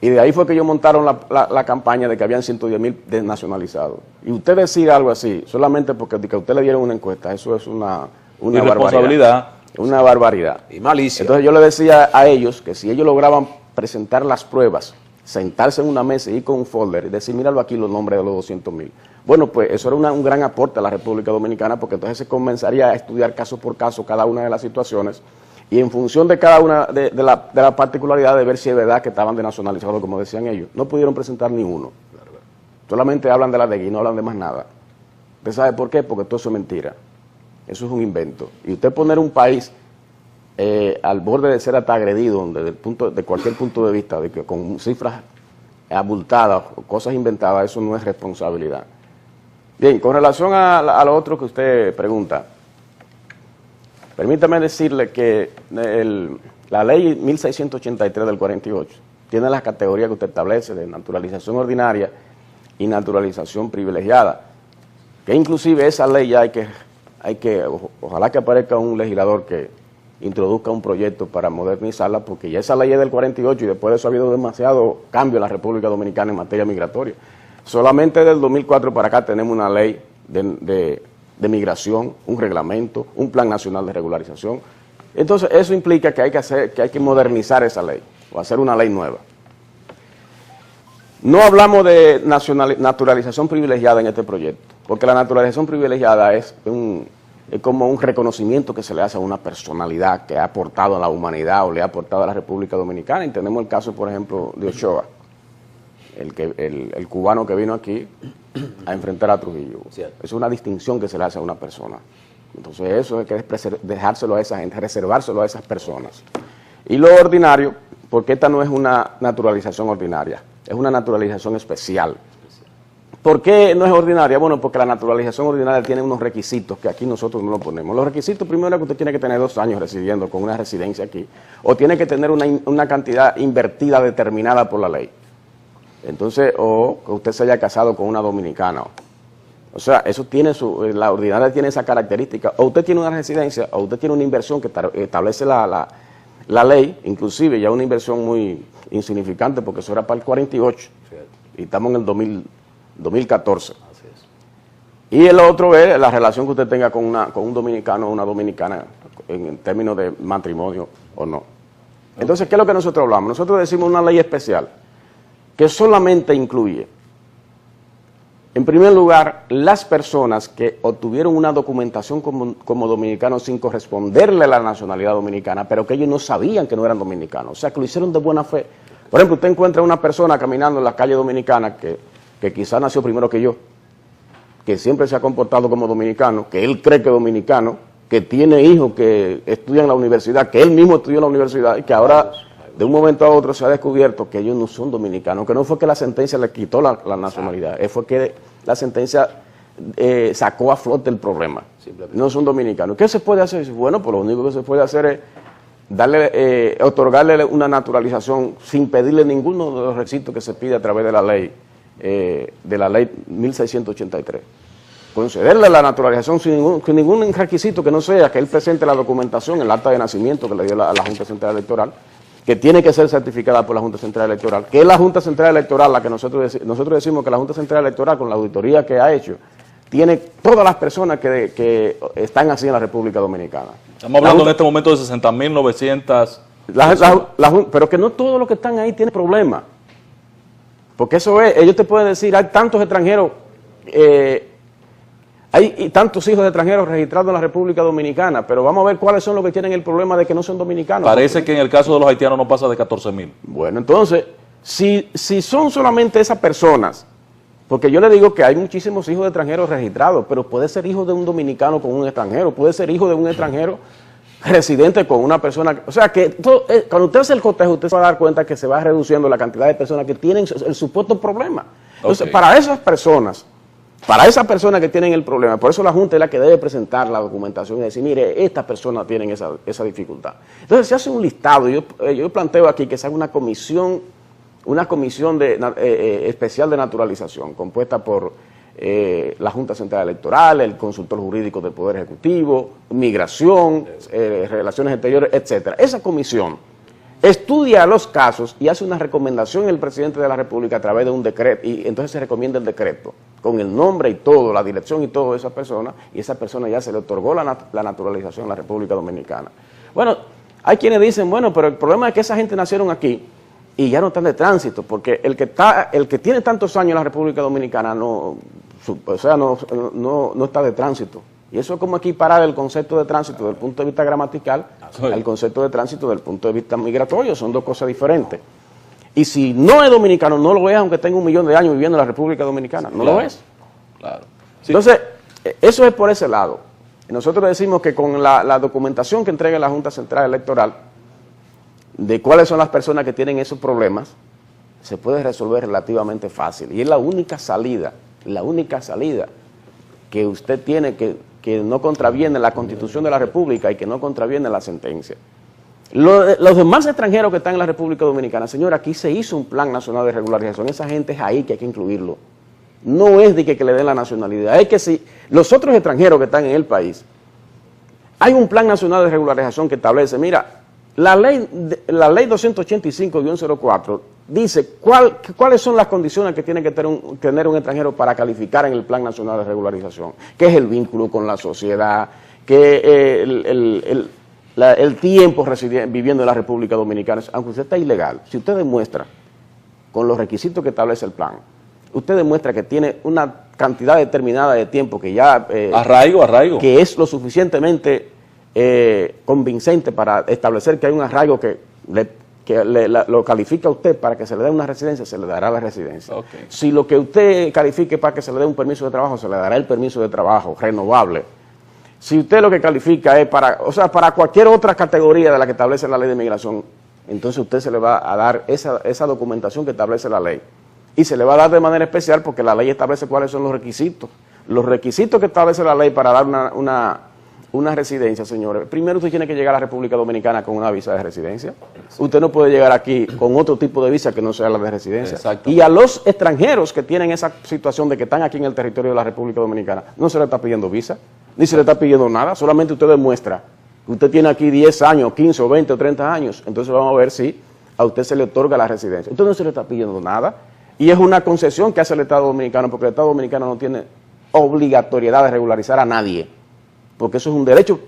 Y de ahí fue que ellos montaron la campaña de que habían 110.000 desnacionalizados. Y usted decir algo así, solamente porque a usted le dieron una encuesta, eso es una irresponsabilidad. Una barbaridad. Y malicia. Entonces yo le decía a ellos que si ellos lograban presentar las pruebas, sentarse en una mesa y ir con un folder y decir, míralo aquí los nombres de los 200.000. Bueno, pues eso era un gran aporte a la República Dominicana, porque entonces se comenzaría a estudiar caso por caso cada una de las situaciones, y en función de cada una de la particularidad de ver si es verdad que estaban denacionalizados, como decían ellos. No pudieron presentar ni uno. Solamente hablan de la DEGI, no hablan de más nada. ¿Usted sabe por qué? Porque todo eso es mentira. Eso es un invento. Y usted poner un país al borde de ser hasta agredido de cualquier punto de vista, de que con cifras abultadas o cosas inventadas, eso no es responsabilidad. Bien, con relación a lo otro que usted pregunta, permítame decirle que la ley 1683 del 48 tiene las categorías que usted establece de naturalización ordinaria y naturalización privilegiada, que inclusive esa ley ya ojalá que aparezca un legislador que introduzca un proyecto para modernizarla, porque ya esa ley es del 48 y después de eso ha habido demasiado cambio en la República Dominicana en materia migratoria. Solamente del 2004 para acá tenemos una ley de migración, un reglamento, un plan nacional de regularización. Entonces eso implica que hay que modernizar esa ley o hacer una ley nueva. No hablamos de naturalización privilegiada en este proyecto, porque la naturalización privilegiada es como un reconocimiento que se le hace a una personalidad que ha aportado a la humanidad o le ha aportado a la República Dominicana. Y tenemos el caso, por ejemplo, de Ochoa, el cubano que vino aquí a enfrentar a Trujillo. Cierto. Es una distinción que se le hace a una persona. Entonces eso hay que dejárselo a esa gente, reservárselo a esas personas. Y lo ordinario, porque esta no es una naturalización ordinaria, es una naturalización especial, ¿Por qué no es ordinaria? Bueno, porque la naturalización ordinaria tiene unos requisitos que aquí nosotros no lo ponemos. Los requisitos primero es que usted tiene que tener 2 años residiendo con una residencia aquí, o tiene que tener una cantidad invertida determinada por la ley. Entonces, o que usted se haya casado con una dominicana. O sea, eso tiene la ordinaria tiene esa característica. O usted tiene una residencia, o usted tiene una inversión que establece la ley, inclusive ya una inversión muy insignificante, porque eso era para el 48, y estamos en el 2014. Así es. Y el otro es la relación que usted tenga con un dominicano o una dominicana en términos de matrimonio o no. Entonces, ¿qué es lo que nosotros hablamos? Nosotros decimos una ley especial que solamente incluye, en primer lugar, las personas que obtuvieron una documentación como dominicanos sin corresponderle a la nacionalidad dominicana, pero que ellos no sabían que no eran dominicanos, o sea, que lo hicieron de buena fe. Por ejemplo, usted encuentra una persona caminando en la calle dominicana que quizá nació primero que yo, que siempre se ha comportado como dominicano, que él cree que es dominicano, que tiene hijos que estudian en la universidad, que él mismo estudió en la universidad y que ahora de un momento a otro se ha descubierto que ellos no son dominicanos, que no fue que la sentencia le quitó la nacionalidad, fue que la sentencia sacó a flote el problema. No son dominicanos. ¿Qué se puede hacer? Bueno, pues lo único que se puede hacer es otorgarle una naturalización sin pedirle ninguno de los requisitos que se pide a través de la ley 1683. Concederle la naturalización sin ningún requisito que no sea que él presente la documentación, el acta de nacimiento que le dio a la Junta Central Electoral, que tiene que ser certificada por la Junta Central Electoral, que es la Junta Central Electoral la que nosotros decimos que la Junta Central Electoral, con la auditoría que ha hecho, tiene todas las personas que están así en la República Dominicana. Estamos hablando en este momento de 60.900. Pero que no todos los que están ahí tienen problemas. Porque eso es, ellos te pueden decir, hay tantos extranjeros, hay tantos hijos de extranjeros registrados en la República Dominicana, pero vamos a ver cuáles son los que tienen el problema de que no son dominicanos. Parece que en el caso de los haitianos no pasa de 14.000. Bueno, entonces, si son solamente esas personas, porque yo le digo que hay muchísimos hijos de extranjeros registrados, pero puede ser hijo de un dominicano con un extranjero, puede ser hijo de un extranjero residente con una persona, o sea que cuando usted hace el cotejo, usted se va a dar cuenta que se va reduciendo la cantidad de personas que tienen el supuesto problema. Entonces, para esas personas que tienen el problema, por eso la Junta es la que debe presentar la documentación y decir, mire, estas personas tienen esa dificultad. Entonces se hace un listado, yo planteo aquí que se haga una comisión especial de naturalización, compuesta por la Junta Central Electoral, el consultor jurídico del Poder Ejecutivo, migración, relaciones exteriores, etcétera. Esa comisión estudia los casos y hace una recomendación al presidente de la República a través de un decreto, y entonces se recomienda el decreto, con el nombre y todo, la dirección y todo de esa persona, y esa persona ya se le otorgó la naturalización a la República Dominicana. Bueno, hay quienes dicen, bueno, pero el problema es que esa gente nacieron aquí y ya no están de tránsito, porque el que tiene tantos años en la República Dominicana no está de tránsito. Y eso es como equiparar el concepto de tránsito desde el punto de vista gramatical al concepto de tránsito desde el punto de vista migratorio, son dos cosas diferentes. Y si no es dominicano, no lo es aunque tenga 1 millón de años viviendo en la República Dominicana, no lo es. Claro. Sí. Entonces, eso es por ese lado. Nosotros decimos que con la documentación que entrega la Junta Central Electoral, de cuáles son las personas que tienen esos problemas, se puede resolver relativamente fácil. Y es la única salida que usted tiene que no contraviene la Constitución de la República y que no contraviene la sentencia. Los demás extranjeros que están en la República Dominicana, señor, aquí se hizo un plan nacional de regularización, esa gente es ahí que hay que incluirlo. No es de que le den la nacionalidad, es que si los otros extranjeros que están en el país, hay un plan nacional de regularización que establece, mira, la ley 285-04 dice cuáles son las condiciones que tiene que tener un extranjero para calificar en el Plan Nacional de Regularización, que es el vínculo con la sociedad, que el tiempo viviendo en la República Dominicana, aunque usted está ilegal, si usted demuestra con los requisitos que establece el plan, usted demuestra que tiene una cantidad determinada de tiempo que ya... arraigo. Que es lo suficientemente convincente para establecer que hay un arraigo que lo califica a usted para que se le dé una residencia, se le dará la residencia. Okay. Si lo que usted califique para que se le dé un permiso de trabajo, se le dará el permiso de trabajo renovable. Si usted lo que califica es para cualquier otra categoría de la que establece la ley de migración, entonces usted se le va a dar esa documentación que establece la ley. y se le va a dar de manera especial porque la ley establece cuáles son los requisitos. Los requisitos que establece la ley para dar una residencia, señores. Primero usted tiene que llegar a la República Dominicana con una visa de residencia. Usted no puede llegar aquí con otro tipo de visa que no sea la de residencia. Y a los extranjeros que tienen esa situación de que están aquí en el territorio de la República Dominicana, no se le está pidiendo visa, ni se le está pidiendo nada, solamente usted demuestra que usted tiene aquí 10 años, 15 o 20 o 30 años, entonces vamos a ver si a usted se le otorga la residencia. Entonces no se le está pidiendo nada, y es una concesión que hace el Estado Dominicano, porque el Estado Dominicano no tiene obligatoriedad de regularizar a nadie, porque eso es un derecho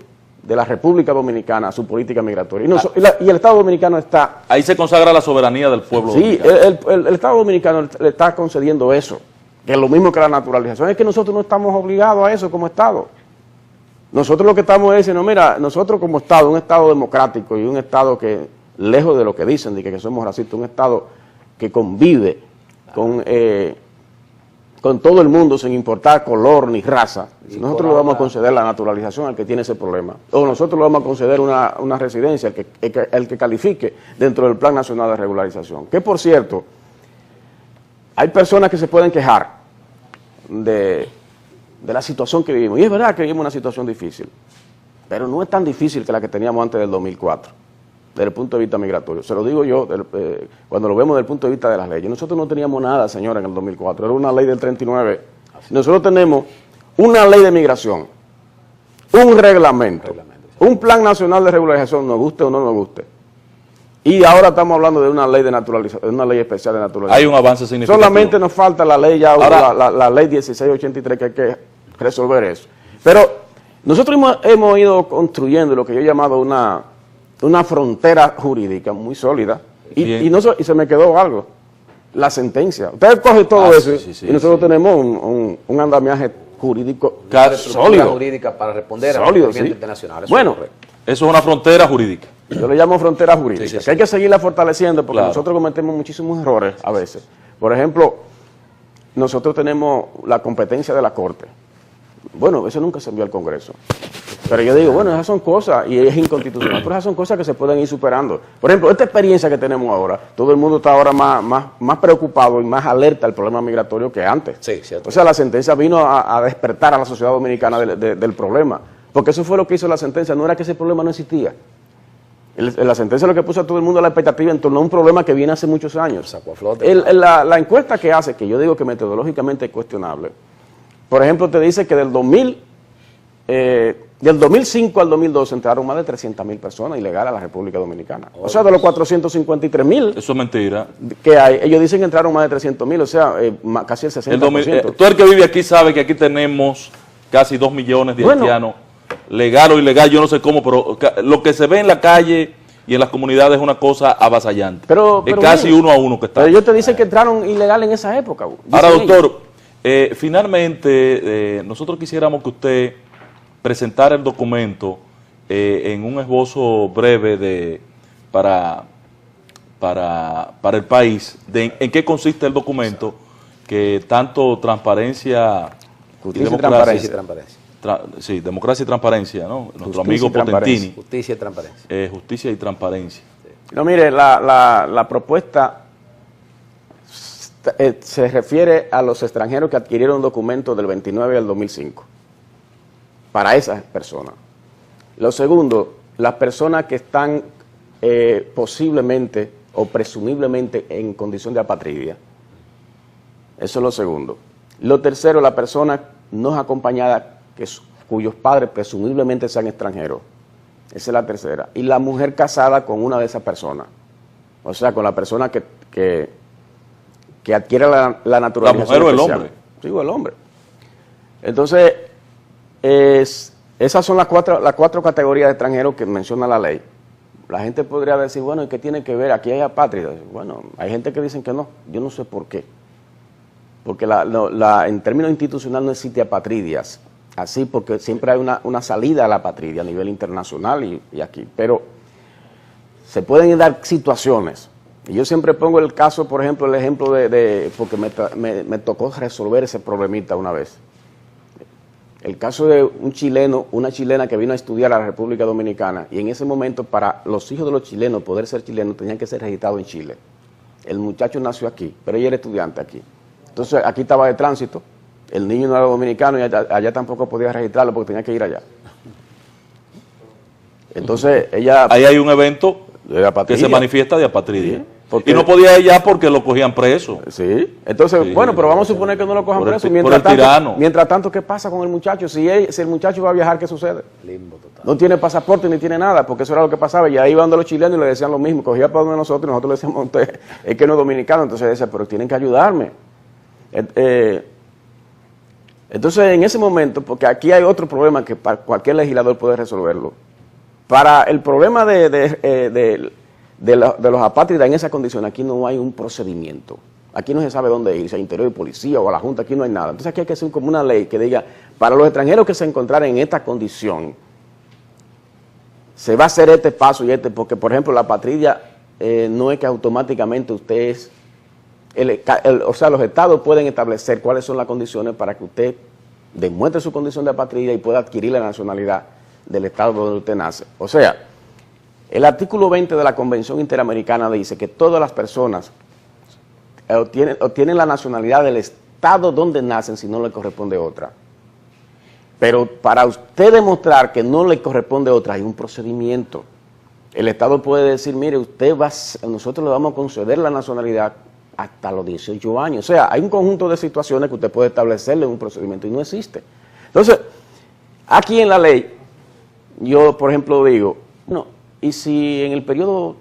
de la República Dominicana a su política migratoria. Y el Estado Dominicano está... Ahí se consagra la soberanía del pueblo dominicano. Sí, el Estado Dominicano le está concediendo eso, que es lo mismo que la naturalización. Es que nosotros no estamos obligados a eso como Estado. Nosotros lo que estamos diciendo, mira, nosotros como Estado, un Estado democrático y un Estado que, lejos de lo que dicen, de que somos racistas, un Estado que convive con todo el mundo sin importar color ni raza, si nosotros le vamos a conceder la naturalización al que tiene ese problema, o nosotros le vamos a conceder una residencia al que califique dentro del Plan Nacional de Regularización. Que por cierto, hay personas que se pueden quejar de la situación que vivimos, y es verdad que vivimos una situación difícil, pero no es tan difícil que la que teníamos antes del 2004, desde el punto de vista migratorio. Se lo digo yo, cuando lo vemos desde el punto de vista de las leyes. Nosotros no teníamos nada, señora, en el 2004, era una ley del 39. Nosotros tenemos una ley de migración, un reglamento, un plan nacional de regularización, nos guste o no nos guste. Y ahora estamos hablando de una ley de naturalización, una ley especial de naturalización. Hay un avance significativo. Solamente nos falta la ley la ley 1683, que hay que resolver eso. Pero nosotros hemos ido construyendo lo que yo he llamado una frontera jurídica muy sólida. Y se me quedó algo, la sentencia. Usted coge todo eso y nosotros tenemos un andamiaje jurídico sólido. Jurídica para responder a los sólido, movimientos internacionales. Bueno, eso es una frontera jurídica. Yo le llamo frontera jurídica, que hay que seguirla fortaleciendo porque Claro. nosotros cometemos muchísimos errores a veces. Por ejemplo, nosotros tenemos la competencia de la Corte. Bueno, eso nunca se envió al Congreso. Pero yo digo, bueno, esas son cosas, y es inconstitucional, pero esas son cosas que se pueden ir superando. Por ejemplo, esta experiencia que tenemos ahora, todo el mundo está ahora más preocupado y más alerta al problema migratorio que antes. Sí, cierto. O sea, la sentencia vino a despertar a la sociedad dominicana del problema, porque eso fue lo que hizo la sentencia, no era que ese problema no existía. La sentencia lo que puso a todo el mundo a la expectativa en torno a un problema que viene hace muchos años. Sacó a flote. La encuesta que hace, que yo digo que metodológicamente es cuestionable, por ejemplo, te dice que del 2005 al 2012 entraron más de 300.000 personas ilegales a la República Dominicana. O sea, de los 453.000 Eso es mentira. que hay, ellos dicen que entraron más de 300.000, o sea, casi el 60%. Tú el que vive aquí sabe que aquí tenemos casi 2 millones de haitianos, legal o ilegal, yo no sé cómo, pero lo que se ve en la calle y en las comunidades es una cosa avasallante. Es casi uno a uno que está. Pero ellos te dicen que entraron ilegal en esa época. Ahora, doctor, finalmente, nosotros quisiéramos que usted presentara el documento en un esbozo breve para el país, en qué consiste el documento, que tanto transparencia y democracia, democracia y transparencia, ¿no? Nuestro amigo Potentini. Justicia y transparencia. Justicia y transparencia. No, mire, la propuesta se refiere a los extranjeros que adquirieron documentos del 29 al 2005, para esas personas. Lo segundo, las personas que están posiblemente o presumiblemente en condición de apatridia. Eso es lo segundo. Lo tercero, las personas no acompañadas cuyos padres presumiblemente sean extranjeros. Esa es la tercera. Y la mujer casada con una de esas personas. O sea, con la persona que adquiere la naturalización. ¿La mujer especial. o el hombre? Sí, o el hombre. Entonces, esas son las cuatro categorías de extranjeros que menciona la ley. La gente podría decir, bueno, ¿y qué tiene que ver? Aquí hay apátridas. Bueno, hay gente que dicen que no. Yo no sé por qué. Porque en términos institucionales no existe apatridias. Así, porque siempre hay una salida a la apatridia a nivel internacional y aquí. Pero se pueden dar situaciones. Y yo siempre pongo el caso, por ejemplo, el ejemplo porque me tocó resolver ese problemita una vez. El caso de un chileno, una chilena que vino a estudiar a la República Dominicana, y en ese momento para los hijos de los chilenos poder ser chilenos tenían que ser registrados en Chile. el muchacho nació aquí, pero ella era estudiante aquí. Entonces aquí estaba de tránsito, el niño no era dominicano y allá tampoco podía registrarlo porque tenía que ir allá. Entonces ella... Ahí hay un evento que se manifiesta de apatridia. Sí, y no podía ir allá porque lo cogían preso. Sí, entonces, sí, bueno, pero vamos a suponer que no lo cojan preso. Mientras tanto, ¿qué pasa con el muchacho? Si el muchacho va a viajar, ¿qué sucede? Limbo total. No tiene pasaporte ni tiene nada, porque eso era lo que pasaba. Y ahí iban de los chilenos y le decían lo mismo. Cogía para uno de nosotros y nosotros le decíamos, usted es que no es dominicano. Entonces decía, pero tienen que ayudarme. Entonces, en ese momento, porque aquí hay otro problema que para cualquier legislador puede resolverlo. Para el problema de los apátridas en esa condición, aquí no hay un procedimiento. Aquí no se sabe dónde ir, si a Interior y Policía o a la Junta, aquí no hay nada. Entonces aquí hay que hacer como una ley que diga, para los extranjeros que se encontraran en esta condición, se va a hacer este paso y este, porque por ejemplo la apatridia no es que automáticamente usted es, o sea, los estados pueden establecer cuáles son las condiciones para que usted demuestre su condición de apatridia y pueda adquirir la nacionalidad del estado donde usted nace. O sea, el artículo 20 de la Convención Interamericana dice que todas las personas obtienen la nacionalidad del estado donde nacen si no le corresponde otra. Pero para usted demostrar que no le corresponde otra hay un procedimiento. El estado puede decir, mire, nosotros le vamos a conceder la nacionalidad hasta los 18 años. O sea, hay un conjunto de situaciones que usted puede establecerle en un procedimiento y no existe. Entonces, aquí en la ley, yo por ejemplo digo, no, y si en el periodo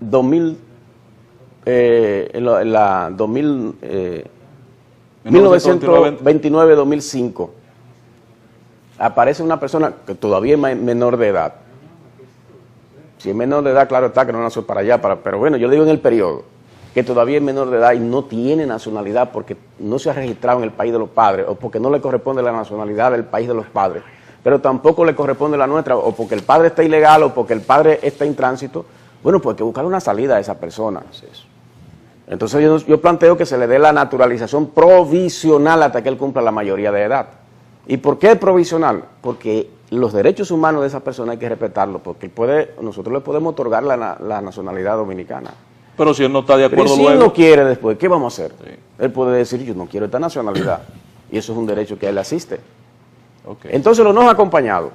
1929-2005 aparece una persona que todavía es menor de edad, si es menor de edad, claro está que no nació para allá, pero bueno, yo digo en el periodo, que todavía es menor de edad y no tiene nacionalidad porque no se ha registrado en el país de los padres o porque no le corresponde la nacionalidad del país de los padres, pero tampoco le corresponde la nuestra, o porque el padre está ilegal o porque el padre está en tránsito, bueno, pues hay que buscar una salida a esa persona. Entonces yo planteo que se le dé la naturalización provisional hasta que él cumpla la mayoría de edad. ¿Y por qué provisional? Porque los derechos humanos de esa persona hay que respetarlos, porque nosotros le podemos otorgar la nacionalidad dominicana. Pero si él no está de acuerdo pero si él no quiere después, ¿qué vamos a hacer? Sí. Él puede decir, yo no quiero esta nacionalidad, y eso es un derecho que a él asiste. Okay. Entonces los no acompañados.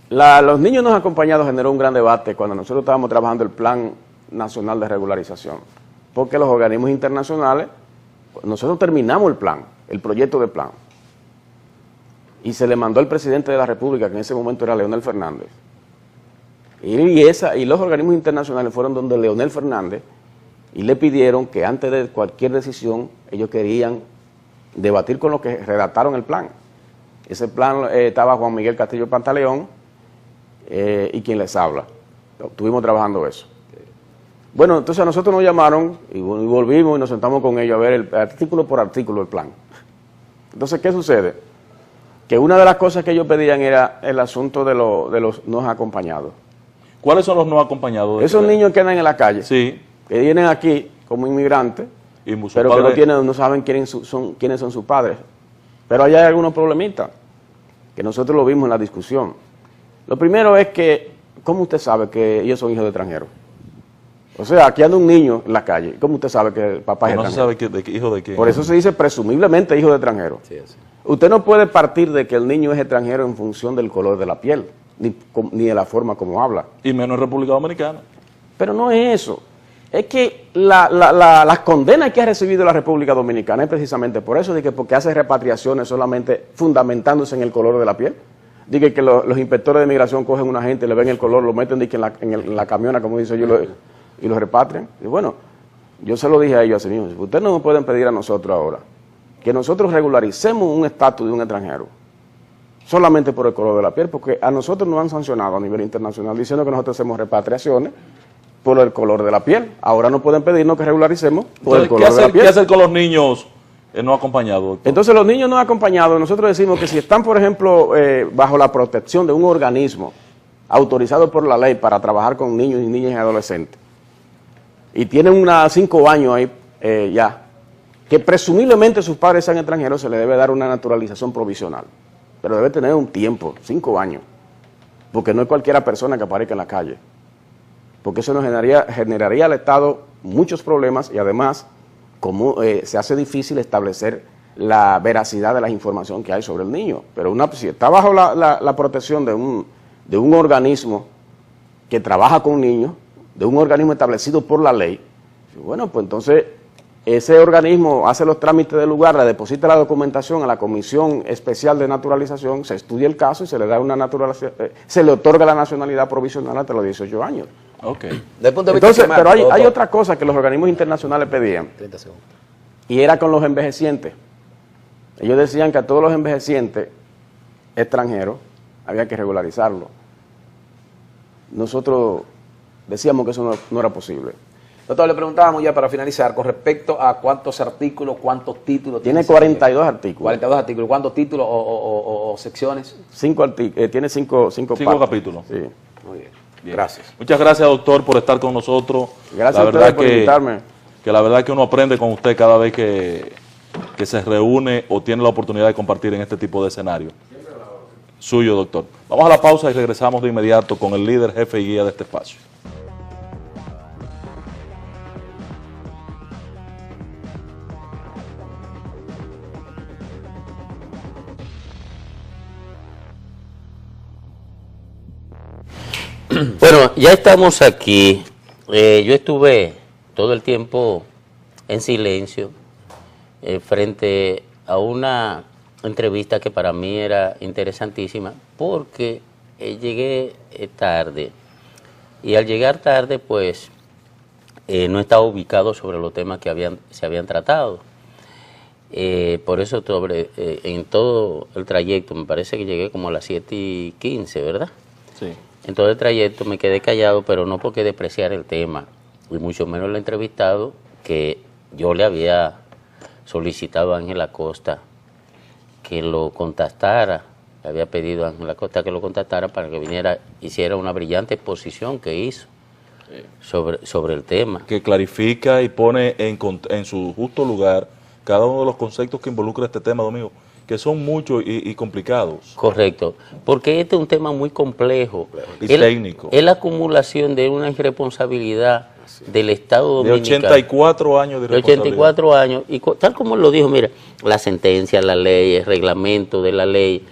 Los niños no acompañados generó un gran debate cuando nosotros estábamos trabajando el Plan Nacional de Regularización, porque los organismos internacionales, nosotros terminamos el plan, el proyecto de plan, y se le mandó al presidente de la República, que en ese momento era Leonel Fernández, y los organismos internacionales fueron donde Leonel Fernández y le pidieron que antes de cualquier decisión ellos querían debatir con los que redactaron el plan. Ese plan estaba Juan Miguel Castillo Pantaleón y quien les habla. Estuvimos trabajando eso. Bueno, entonces a nosotros nos llamaron y volvimos y nos sentamos con ellos a ver el artículo por artículo el plan. Entonces, ¿qué sucede? Que una de las cosas que ellos pedían era el asunto de los no acompañados. ¿Cuáles son los no acompañados? Esos niños que andan en la calle, sí, que vienen aquí como inmigrantes, pero que no saben quiénes son sus padres. Pero allá hay algunos problemitas, que nosotros lo vimos en la discusión. Lo primero es que, ¿cómo usted sabe que ellos son hijos de extranjeros? O sea, aquí anda un niño en la calle, ¿cómo usted sabe que el papá es extranjero? No se sabe hijo de quién. Por eso se dice presumiblemente hijo de extranjero. Sí, sí. Usted no puede partir de que el niño es extranjero en función del color de la piel, ni de la forma como habla. Y menos en República Dominicana. Pero no es eso. Es que las condenas que ha recibido la República Dominicana es precisamente por eso, de que porque hace repatriaciones solamente fundamentándose en el color de la piel. Dice que los inspectores de migración cogen a una gente, le ven el color, lo meten en la camiona, como dice yo, y lo repatrian. Y bueno, yo se lo dije a ellos así mismo, ustedes no nos pueden pedir a nosotros ahora que nosotros regularicemos un estatus de un extranjero solamente por el color de la piel, porque a nosotros nos han sancionado a nivel internacional diciendo que nosotros hacemos repatriaciones por el color de la piel. Ahora no pueden pedirnos que regularicemos por el color de la piel. ¿Qué hacer con los niños no acompañados, doctor? Entonces los niños no acompañados, nosotros decimos que si están, por ejemplo, bajo la protección de un organismo autorizado por la ley para trabajar con niños y niñas y adolescentes, y tienen 5 años ahí ya, que presumiblemente sus padres sean extranjeros, se le debe dar una naturalización provisional. Pero debe tener un tiempo, 5 años, porque no es cualquiera persona que aparezca en la calle. porque eso nos generaría al Estado muchos problemas y además como se hace difícil establecer la veracidad de la información que hay sobre el niño. Pero si está bajo la protección de un organismo que trabaja con niños, de un organismo establecido por la ley, bueno, pues entonces ese organismo hace los trámites del lugar, le deposita la documentación a la Comisión Especial de Naturalización, se estudia el caso y se le da se le otorga la nacionalidad provisional hasta los 18 años. Okay. Entonces, pero hay otra cosa que los organismos internacionales pedían, 30 segundos. Y era con los envejecientes. Ellos decían que a todos los envejecientes extranjeros había que regularizarlo. Nosotros decíamos que eso no era posible. Doctor, le preguntábamos ya para finalizar, con respecto a cuántos artículos, cuántos títulos... Tiene 42 artículos. 42 artículos. ¿Cuántos títulos o secciones? 5 artículos, tiene 5 capítulos. Sí. Muy bien. Gracias. Muchas gracias, doctor, por estar con nosotros. Gracias a ustedes por invitarme. Que la verdad es que uno aprende con usted cada vez que se reúne o tiene la oportunidad de compartir en este tipo de escenario. Suyo, doctor. Vamos a la pausa y regresamos de inmediato con el líder, jefe y guía de este espacio. Bueno, ya estamos aquí. Yo estuve todo el tiempo en silencio frente a una entrevista que para mí era interesantísima porque llegué tarde y al llegar tarde pues no estaba ubicado sobre los temas que se habían tratado. Por eso en todo el trayecto, me parece que llegué como a las 7:15, ¿verdad? Sí. En todo el trayecto me quedé callado, pero no porque despreciar el tema, y mucho menos el entrevistado, que yo le había solicitado a Ángel Acosta que lo contactara, le había pedido a Ángel Acosta que lo contactara para que viniera, hiciera una brillante exposición que hizo sobre el tema. Que clarifica y pone en su justo lugar cada uno de los conceptos que involucra este tema, Domingo, que son muchos y complicados. Correcto, porque este es un tema muy complejo. Y técnico. Es la acumulación de una irresponsabilidad del Estado dominicano. De 84 años de irresponsabilidad. De 84 años, y tal como lo dijo, mira, la sentencia, la ley, el reglamento de la ley,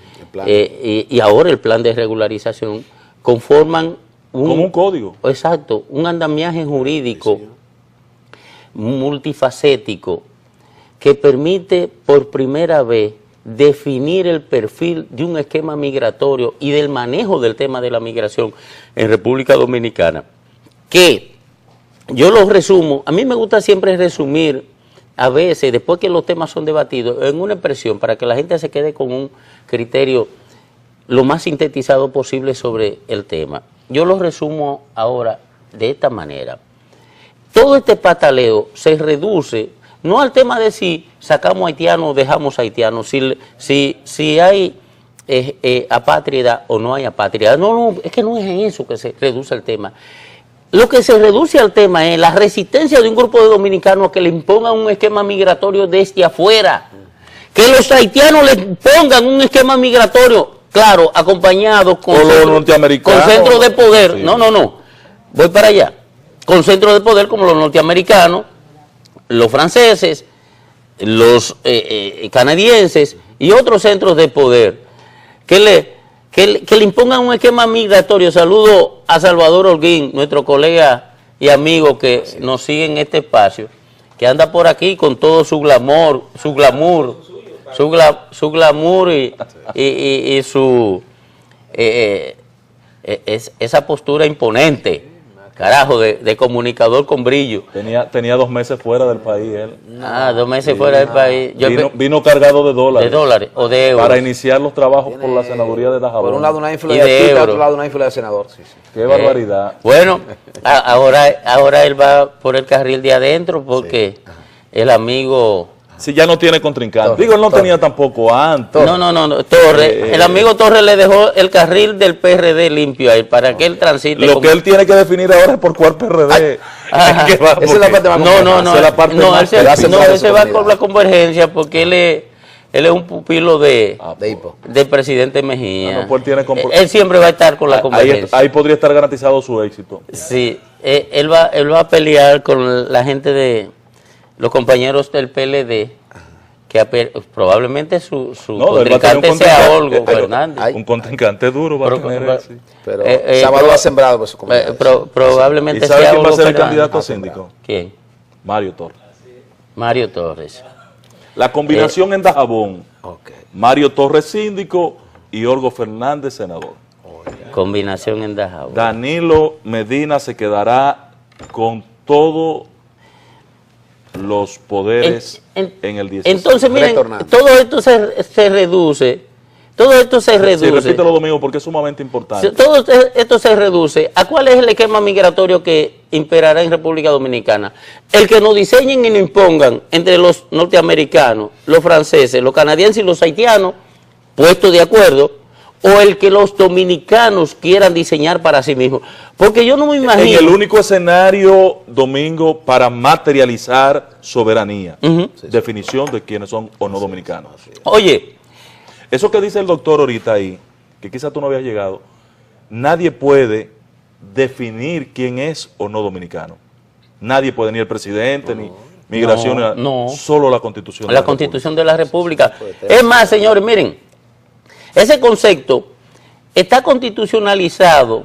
y ahora el plan de regularización, conforman como un código. Exacto, un andamiaje jurídico multifacético que permite por primera vez definir el perfil de un esquema migratorio y del manejo del tema de la migración en República Dominicana, que yo lo resumo, a mí me gusta siempre resumir a veces, después que los temas son debatidos, en una expresión para que la gente se quede con un criterio lo más sintetizado posible sobre el tema. Yo lo resumo ahora de esta manera. Todo este pataleo se reduce no al tema de si sacamos haitianos o dejamos haitianos, si hay apátrida o no hay apátrida. No, es que no es en eso que se reduce el tema. Lo que se reduce al tema es la resistencia de un grupo de dominicanos a que le impongan un esquema migratorio desde afuera. Que los haitianos les pongan un esquema migratorio, claro, acompañado con centros de poder. Sí. No, voy para allá. Con centros de poder como los norteamericanos, los franceses, los canadienses y otros centros de poder que le impongan un esquema migratorio. Saludo a Salvador Holguín, nuestro colega y amigo que nos sigue en este espacio, que anda por aquí con todo su glamour y su esa postura imponente. Carajo, de comunicador con brillo. Tenía 2 meses fuera del país él. 2 meses fuera del país. Vino cargado de dólares. De dólares o de euros. Para iniciar los trabajos por la senaduría de Dajabón. Por un lado una ínfula de artista, por otro lado una ínfula de senador. Sí. Qué barbaridad. Bueno, ahora él va por el carril de adentro porque el amigo... Si ya no tiene contrincante. Digo, él no tenía tampoco antes. No. Torres. El amigo Torres le dejó el carril del PRD limpio ahí para que él transite. Lo que él tiene que definir ahora es por cuál PRD. Esa es la parte más No, ese va con la convergencia porque Él es un pupilo de Hipo. del presidente Mejía. pues él tiene Él siempre va a estar con la convergencia. Ahí podría estar garantizado su éxito. Sí, él va a pelear con la gente de los compañeros del PLD, que probablemente su contrincante sea Olgo Fernández. Un contrincante duro va a tener él, sí. Pero Sábado ha sembrado por su comunidad. Probablemente ¿Y sabe sea quién va a Olgo ser el Fernández. candidato a síndico? ¿Quién? Mario Torres. Mario Torres. La combinación en Dajabón, Ok. Mario Torres síndico y Olgo Fernández senador. Combinación en Dajabón. Danilo Medina se quedará con todos los poderes en el 16. Entonces, miren, Retornando. todo esto se reduce. Todo esto se Sí, reduce. repítelo, Domingo, porque es sumamente importante. Todo esto se reduce a cuál es el esquema migratorio que imperará en República Dominicana. El que nos diseñen y nos impongan entre los norteamericanos, los franceses, los canadienses y los haitianos, puestos de acuerdo, o el que los dominicanos quieran diseñar para sí mismos. Porque yo no me imagino... En el único escenario, Domingo, para materializar soberanía. Definición de quiénes son o no dominicanos. Oye, Eso que dice el doctor ahorita ahí, que quizás tú no habías llegado, nadie puede definir quién es o no dominicano. Nadie puede, ni el presidente, ni migración, no. Solo la Constitución. la Constitución de la República. Es más, señores, miren, ese concepto está constitucionalizado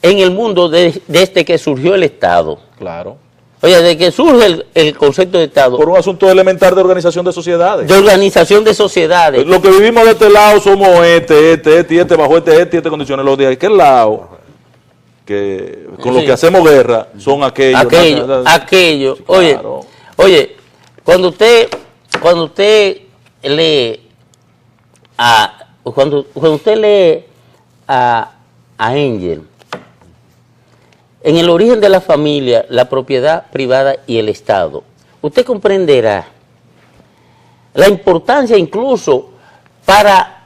en el mundo desde que surgió el Estado. Claro. Oye, desde que surge el concepto de Estado, Por un asunto elemental de organización de sociedades. de organización de sociedades. Los que vivimos de este lado somos este, bajo este condiciones. Los de aquel lado, que con los Sí. que hacemos guerra, son aquellos. Aquello. Claro. Oye, cuando usted lee cuando usted lee a Engel, en el origen de la familia, la propiedad privada y el Estado, usted comprenderá la importancia incluso para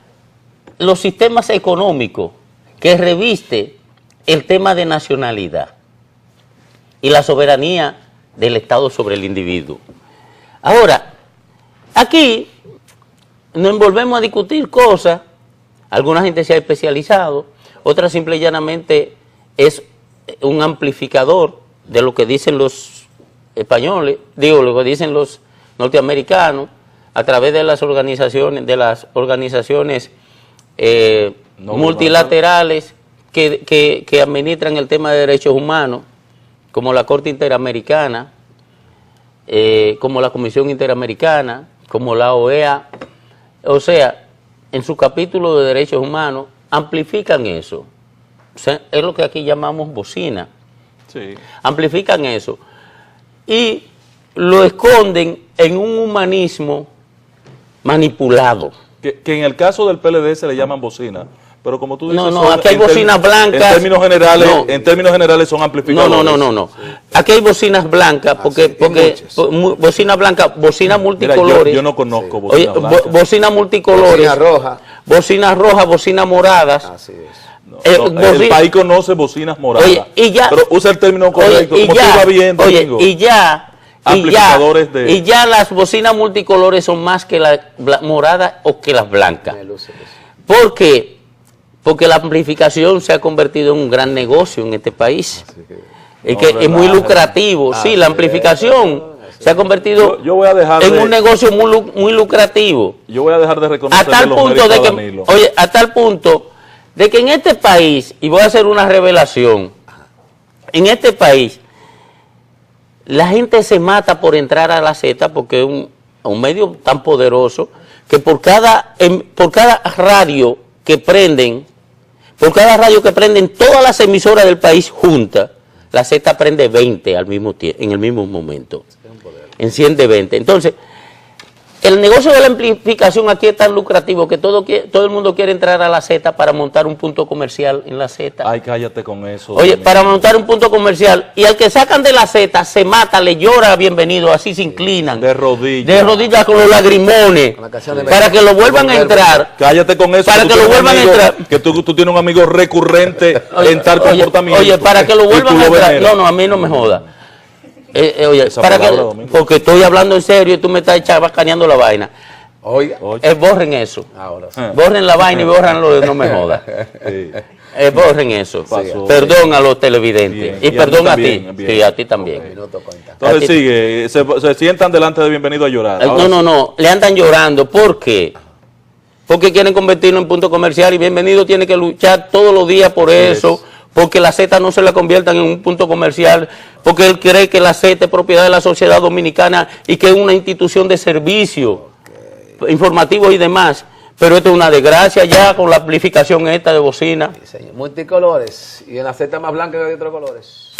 los sistemas económicos que reviste el tema de nacionalidad y la soberanía del Estado sobre el individuo. Ahora, aquí nos envolvemos a discutir cosas, alguna gente se ha especializado, otra simple y llanamente es un amplificador de lo que dicen los españoles, lo que dicen los norteamericanos, a través de las organizaciones, multilaterales que administran el tema de derechos humanos, como la Corte Interamericana, como la Comisión Interamericana, como la OEA. O sea, en su capítulo de derechos humanos amplifican eso. O sea, es lo que aquí llamamos bocina. Sí. Amplifican eso y lo esconden en un humanismo manipulado. Que en el caso del PLD se le llaman bocina, pero como tú dices, No, aquí hay bocinas blancas. En términos generales son amplificadores. No. Aquí hay bocinas blancas, porque bocina blanca, bocina multicolores. Mira, yo no conozco bocina blanca. Bocina multicolores. Bocina roja, bocina moradas. Así es. El país conoce bocinas moradas. Oye, y ya, pero usa el término correcto, como tú vas viendo, Domingo. y ya las bocinas multicolores son más que las moradas o que las blancas. ¿Por qué? Porque la amplificación se ha convertido en un gran negocio en este país. Es muy lucrativo. Sí, la amplificación se ha convertido en un negocio muy lucrativo. Yo voy a dejar de reconocer a tal punto de que en este país, y voy a hacer una revelación, en este país la gente se mata por entrar a la Z porque es un medio tan poderoso que por cada radio que prenden, todas las emisoras del país juntas, la Z prende 20 al mismo tiempo, en el mismo momento. Enciende 20. Entonces, el negocio de la amplificación aquí es tan lucrativo que todo el mundo quiere entrar a la Z para montar un punto comercial en la Z. Ay, cállate con eso. Oye, Domingo. para montar un punto comercial, y al que sacan de la Z se mata, le llora bienvenido, así se inclinan. De rodillas. De rodillas con los lagrimones, para que lo vuelvan a entrar. Cállate con eso. Para que lo vuelvan a entrar. Que tú tienes un amigo recurrente en tal comportamiento. Oye, para que lo y vuelvan tú a lo entrar. veneras. No, a mí no me joda. Oye, Esa para que, palabra, Domingo. porque estoy hablando en serio y tú me estás chabacaneando la vaina. Oiga. Borren eso. Ahora sí. Borren la vaina y borren lo de no me joda. Sí. Borren eso. Pasó. Perdón a los televidentes. Bien. Y Y a perdón mí a ti. también, bien. Sí, a ti también. Minuto cuenta. Entonces sigue, se sientan delante de Bienvenido a Llorar. Ahora No, le andan llorando. ¿Por qué? Porque quieren convertirlo en punto comercial y Bienvenido tiene que luchar todos los días por eso, porque la Z no se la conviertan en un punto comercial, porque él cree que la Z es propiedad de la sociedad dominicana y que es una institución de servicio informativo y demás. Pero esto es una desgracia ya con la amplificación esta de bocina. Sí, señor. Multicolores. Y en la Z más blanca que de otros colores.